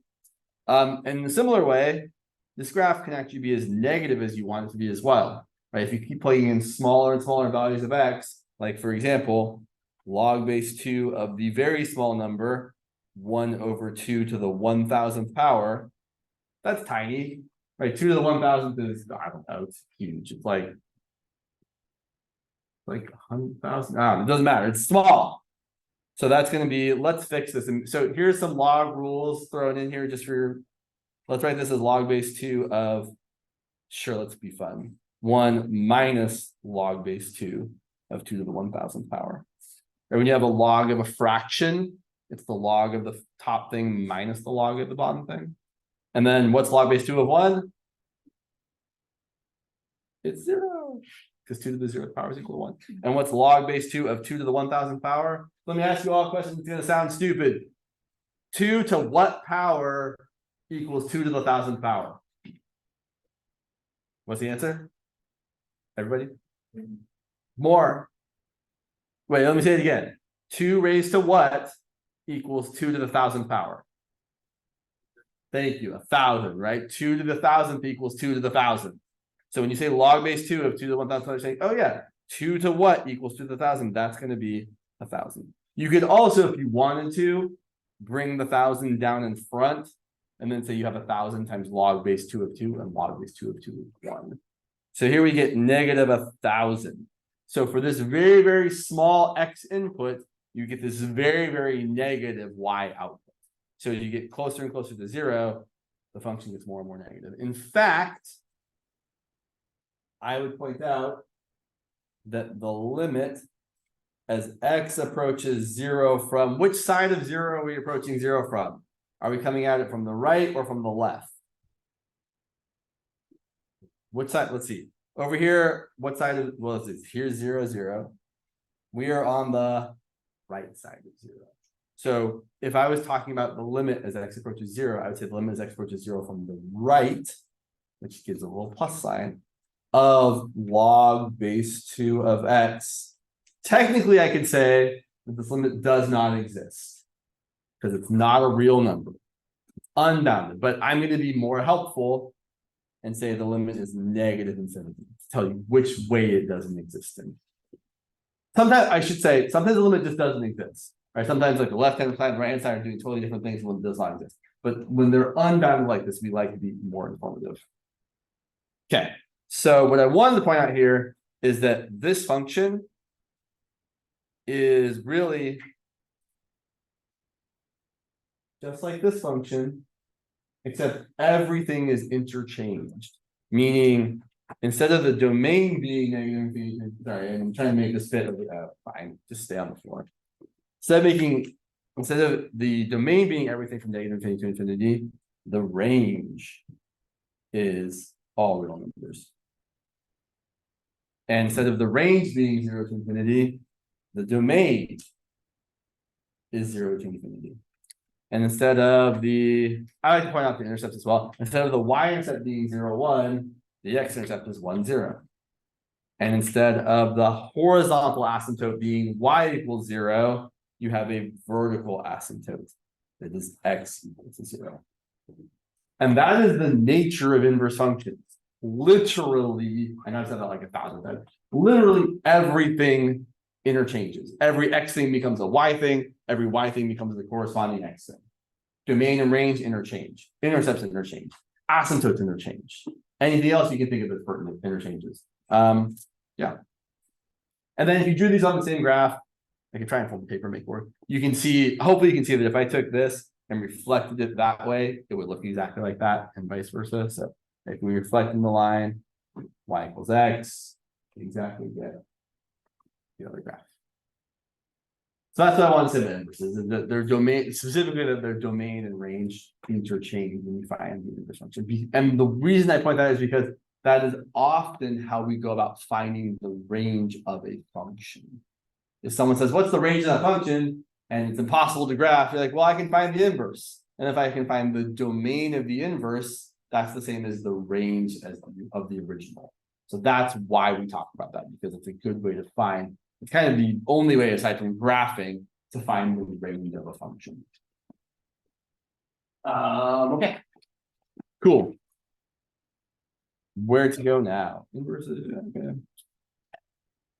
In a similar way, this graph can actually be as negative as you want it to be as well, right? If you keep plugging in smaller and smaller values of x, like for example, log base 2 of the very small number, 1/2 to the 1,000th power, that's tiny, right? 2 to the 1,000th is, I don't know, it's huge. It's like 100,000. It doesn't matter. It's small. So that's going to be, let's fix this. And so here's some log rules thrown in here just for, let's write this as log base 2 of, sure, let's be fun, 1 minus log base 2 of 2 to the 1,000th power. Or when you have a log of a fraction, it's the log of the top thing minus the log of the bottom thing. And then what's log base 2 of 1? It's 0, because 2 to the 0th power is equal to 1. And what's log base 2 of 2 to the 1,000th power? Let me ask you all a question. It's going to sound stupid. 2 to what power equals 2 to the 1,000th power? What's the answer? Everybody? More. Wait, let me say it again. 2 raised to what equals 2 to the 1,000th power? Thank you, 1,000, right? 2 to the 1,000th equals 2 to the 1,000th. So when you say log base 2 of 2 to the 1,000th, you're saying, oh yeah, 2 to what equals 2 to the 1,000? That's going to be 1,000. You could also, if you wanted to, bring the 1,000 down in front, and then say you have 1,000 times log base 2 of 2, and log base 2 of 2 is 1. So here we get negative 1,000. So for this very, very small x input, you get this very, very negative y output. So as you get closer and closer to 0, the function gets more and more negative. In fact, I would point out that the limit as x approaches 0 from which side of 0 are we approaching 0 from? Are we coming at it from the right or from the left? Which side? Let's see. Over here, what side of, well, here's 0, 0. We are on the right side of 0. So if I was talking about the limit as x approaches 0, I would say the limit as x approaches 0 from the right, which gives a little plus sign, of log base 2 of x. Technically, I could say that this limit does not exist because it's not a real number. It's unbounded, but I'm going to be more helpful and say the limit is negative infinity to tell you which way it doesn't exist in. Sometimes I should say, sometimes the limit just doesn't exist. Right? Sometimes like the left-hand side and right-hand side are doing totally different things when it does not exist. But when they're unbounded like this, we like to be more informative. Okay, so what I wanted to point out here is that this function is really just like this function, except everything is interchanged. Meaning, instead of the domain being negative infinity, sorry, I'm trying to make this fit. Fine, just stay on the floor. Instead of the domain being everything from negative infinity to infinity, the range is all real numbers. And instead of the range being 0 to infinity, the domain is 0 to infinity. And instead of I like to point out the intercepts as well. Instead of the y-intercept being 0, 1, the x-intercept is 1, 0. And instead of the horizontal asymptote being y equals 0, you have a vertical asymptote that is x equals to 0. And that is the nature of inverse functions. Literally, I know I've said that like 1,000 times. Literally everything interchanges. Every x thing becomes a y thing. Every y thing becomes the corresponding x thing. Domain and range interchange. Intercepts interchange. Asymptotes interchange. Anything else you can think of as pertinent interchanges. Yeah. And then if you drew these on the same graph, I can try and fold the paper and make it work. You can see, hopefully you can see that if I took this and reflected it that way, it would look exactly like that and vice versa. So if we reflect in the line, y equals x, exactly get the other graph. So that's what I want to say about inverses, is that their domain, specifically that their domain and range interchange when you find the inverse function. And the reason I point that is because that is often how we go about finding the range of a function. If someone says, what's the range of that function? And it's impossible to graph, you're like, well, I can find the inverse. And if I can find the domain of the inverse, that's the same as the range of the original. So that's why we talk about that, because it's a good way to find, it's kind of the only way aside from graphing to find the range of a function. Okay, cool. Where to go now? Inverses, okay.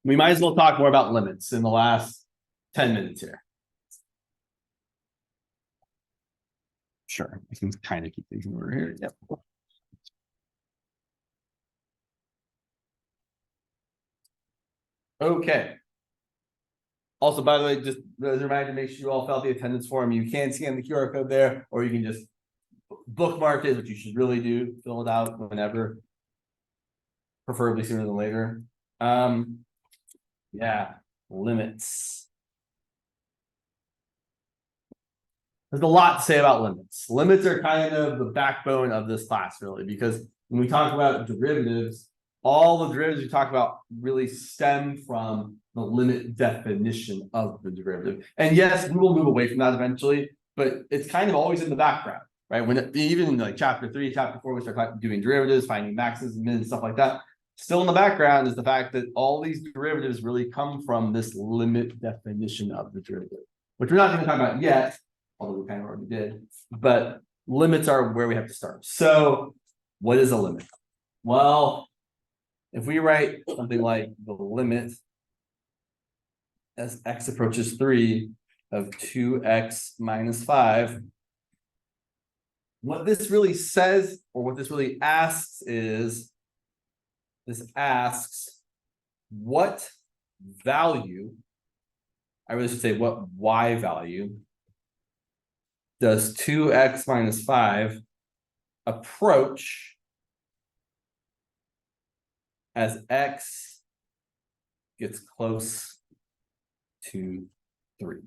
We might as well talk more about limits in the last 10 minutes here. Sure, I can kind of keep things in order here. Yep. Okay. Also, by the way, just as a reminder, make sure you all fill out the attendance form. You can scan the QR code there, or you can just bookmark it, which you should really do. Fill it out whenever, preferably sooner than later. Yeah, limits. There's a lot to say about limits. Limits are kind of the backbone of this class, really, because when we talk about derivatives, all the derivatives we talk about really stem from the limit definition of the derivative. And yes, we will move away from that eventually, but it's kind of always in the background, right? When even in like chapter 3, chapter 4, we start doing derivatives, finding maxes and mins, stuff like that. Still in the background is the fact that all these derivatives really come from this limit definition of the derivative, which we're not going to talk about yet, although we kind of already did, but limits are where we have to start. So what is a limit? Well, if we write something like the limit as x approaches 3 of 2x minus 5, what this really says, or what this really asks is, this asks what value, I really should say what y value, does 2x minus 5 approach as x gets close to 3.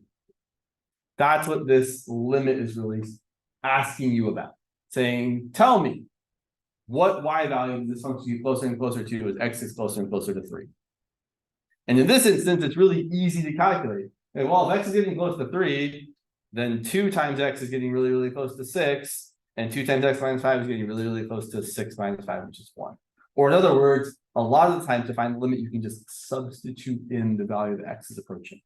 That's what this limit is really asking you about. Saying, tell me, what y value does this function get closer and closer to as x is closer and closer to 3? And in this instance, it's really easy to calculate. Okay, well, if x is getting close to 3, then 2 times x is getting really, really close to 6, and 2 times x minus 5 is getting really, really close to 6 minus 5, which is 1. Or in other words, a lot of the time to find the limit, you can just substitute in the value that x is approaching.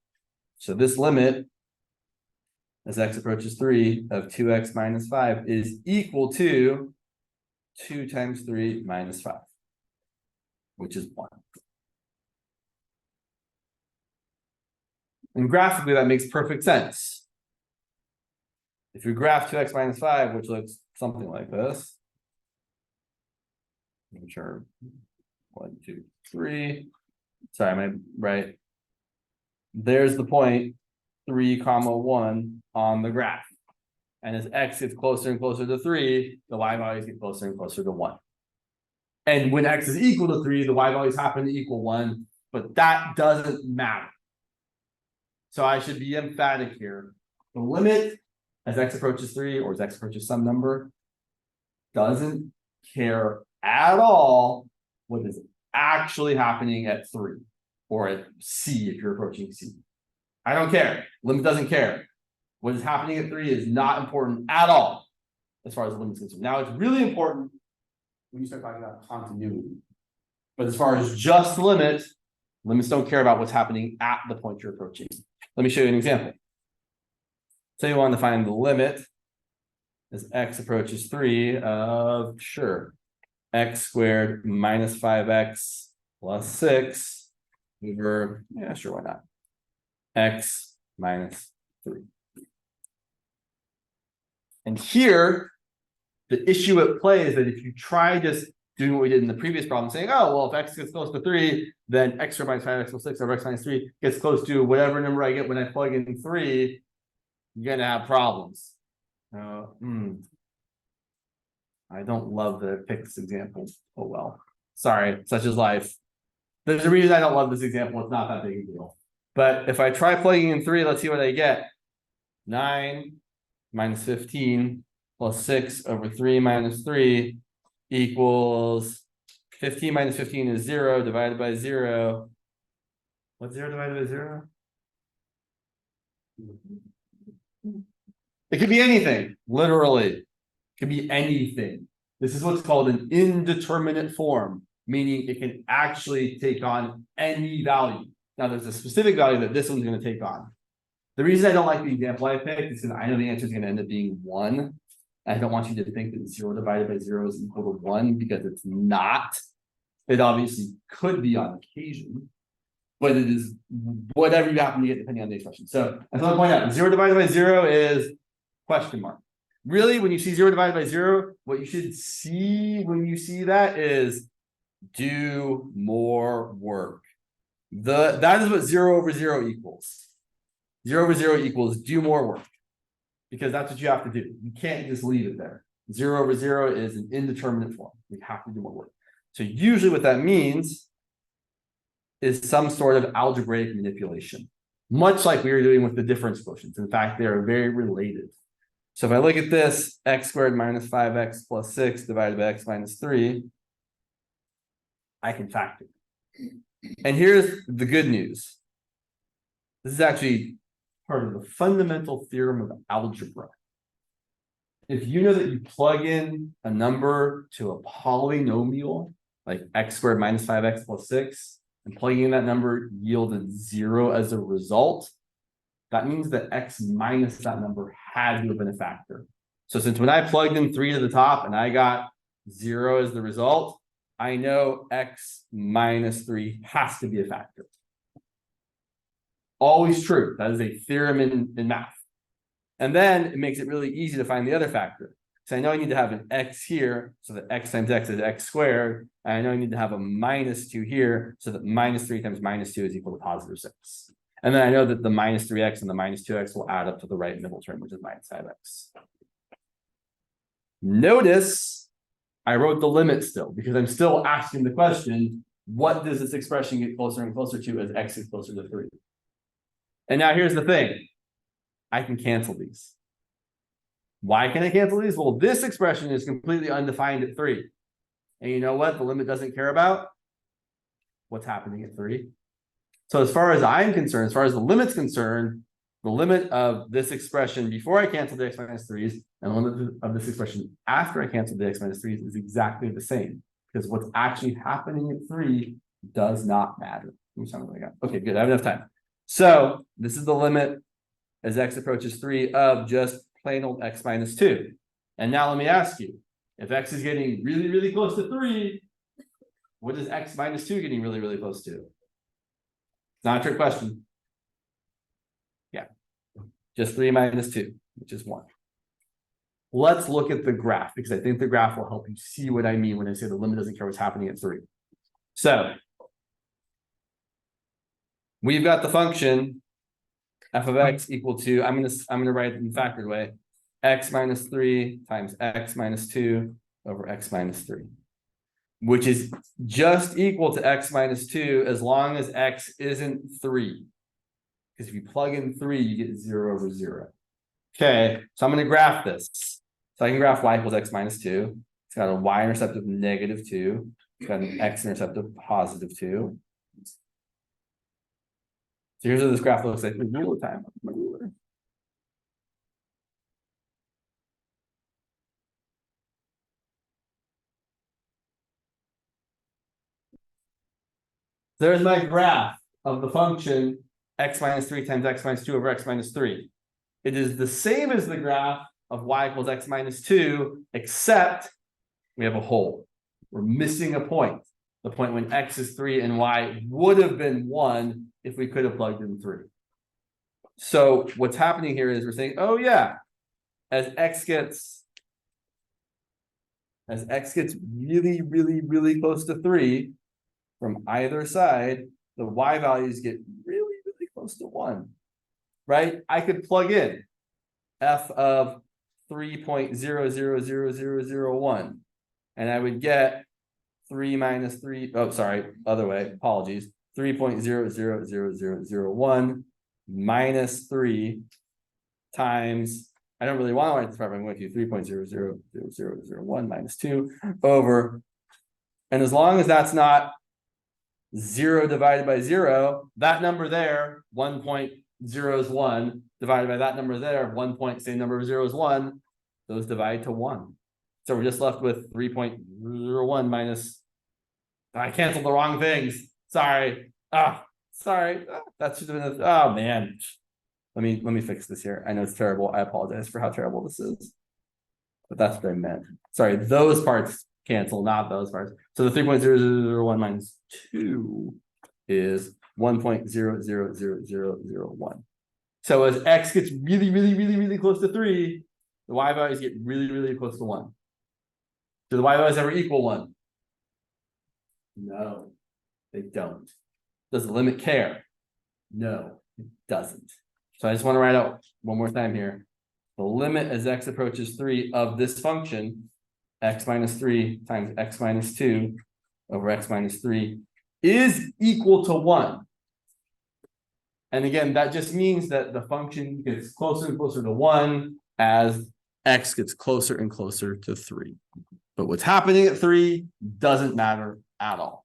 So this limit, as x approaches 3 of 2x minus 5 is equal to 2 times 3 minus 5, which is 1. And graphically, that makes perfect sense. If you graph 2x minus 5, which looks something like this, I'm sure 1, 2, 3. Sorry, am I right? There's the point 3, 1 on the graph. And as x gets closer and closer to 3, the y values get closer and closer to 1. And when x is equal to 3, the y values happen to equal 1, but that doesn't matter. So I should be emphatic here. The limit as x approaches 3 or as x approaches some number doesn't care at all what is actually happening at 3 or at c if you're approaching c. I don't care. Limit doesn't care. What is happening at 3 is not important at all as far as the limit is concerned. Now, it's really important when you start talking about continuity. But as far as just limits don't care about what's happening at the point you're approaching. Let me show you an example. Say you want to find the limit as x approaches 3 of, sure, x squared minus 5x plus 6 over, yeah, sure, why not? X minus 3. And here, the issue at play is that if you try just doing what we did in the previous problem, saying, oh, well, if x gets close to 3, then x squared minus 5x plus 6 over x minus 3 gets close to whatever number I get when I plug in 3, you're going to have problems. I don't love that I picked this example. Oh, well. Sorry, such is life. There's a reason I don't love this example. It's not that big a deal. But if I try plugging in 3, let's see what I get. 9 minus 15 plus 6 over 3 minus 3 equals 15 minus 15 is 0 divided by 0. What's 0 divided by 0? It could be anything, literally. It could be anything. This is what's called an indeterminate form, meaning it can actually take on any value. Now, there's a specific value that this one's going to take on. The reason I don't like the example I picked is because I know the answer is going to end up being 1. I don't want you to think that 0 divided by 0 is equal to 1 because it's not. It obviously could be on occasion, but it is whatever you happen to get depending on the expression. So I just want to point out 0 divided by 0 is question mark. Really, when you see 0 divided by 0, what you should see when you see that is do more work. That is what 0 over 0 equals. 0 over 0 equals do more work. Because that's what you have to do. You can't just leave it there. 0 over 0 is an indeterminate form. You have to do more work. So usually what that means is some sort of algebraic manipulation, much like we were doing with the difference quotients. In fact, they are very related. So if I look at this, x squared minus 5x plus 6 divided by x minus 3, I can factor. And here's the good news. This is actually part of the fundamental theorem of algebra. If you know that you plug in a number to a polynomial like x squared minus 5x plus 6, and plugging in that number yielded 0 as a result, that means that x minus that number had to have been a factor. So since when I plugged in 3 to the top and I got 0 as the result, I know x minus 3 has to be a factor. Always true. That is a theorem in math. And then it makes it really easy to find the other factor. So I know I need to have an x here, so that x times x is x squared. And I know I need to have a minus 2 here, so that minus 3 times minus 2 is equal to positive 6. And then I know that the minus 3x and the minus 2x will add up to the right middle term, which is minus 5x. Notice I wrote the limit still, because I'm still asking the question, what does this expression get closer and closer to as x is closer to 3? And now here's the thing. I can cancel these. Why can I cancel these? Well, this expression is completely undefined at 3. And you know what the limit doesn't care about? What's happening at 3. So as far as I'm concerned, as far as the limit's concerned, the limit of this expression before I cancel the x minus 3's and the limit of this expression after I cancel the x minus 3's is exactly the same. Because what's actually happening at 3 does not matter. Okay, good. I have enough time. So this is the limit as x approaches 3 of just plain old x minus 2. And now let me ask you, if x is getting really, really close to 3, what is x minus 2 getting really, really close to? It's not a trick question. Yeah, just 3 minus 2, which is 1. Let's look at the graph, because I think the graph will help you see what I mean when I say the limit doesn't care what's happening at 3. So we've got the function f of x equal to, I'm gonna write it in the factored way, x minus 3 times x minus 2 over x minus 3, which is just equal to x minus 2 as long as x isn't 3. Because if you plug in 3, you get 0 over 0. Okay, so I'm going to graph this. So I can graph y equals x minus 2. It's got a y-intercept of negative 2. It's got an x-intercept of positive 2. So here's what this graph looks like in real time. My ruler. There's my graph of the function x minus 3 times x minus 2 over x minus 3. It is the same as the graph of y equals x minus 2, except we have a hole. We're missing a point. The point when x is 3 and y would have been 1 if we could have plugged in 3. So what's happening here is we're saying, oh yeah, as x gets really, really, really close to 3 from either side, the y values get really, really close to 1, right? I could plug in f of 3.000001, and I would get 3 minus 3, oh, sorry, other way, apologies, 3.000001 minus 3 times, I don't really want to write this part, I'm going to 3.000001 minus 2 over, and as long as that's not 0 divided by 0, that number there, 1.0 is 1, divided by that number there, 1 point, same number of 0 is 1, those divide to 1. So we're just left with 3.01 minus, I canceled the wrong things. Sorry. Sorry. That should have been, oh man. Let me fix this here. I know it's terrible. I apologize for how terrible this is. But that's what I meant. Sorry, those parts cancel, not those parts. So the 3.0001 minus 2 is 1.000001. So as x gets really, really, really, really close to 3, the y values get really, really close to 1. Do the y values ever equal 1? No, they don't. Does the limit care? No, it doesn't. So I just want to write out one more time here. The limit as x approaches 3 of this function, x minus 3 times x minus 2 over x minus 3 is equal to 1. And again, that just means that the function gets closer and closer to 1 as x gets closer and closer to 3. But what's happening at 3 doesn't matter at all.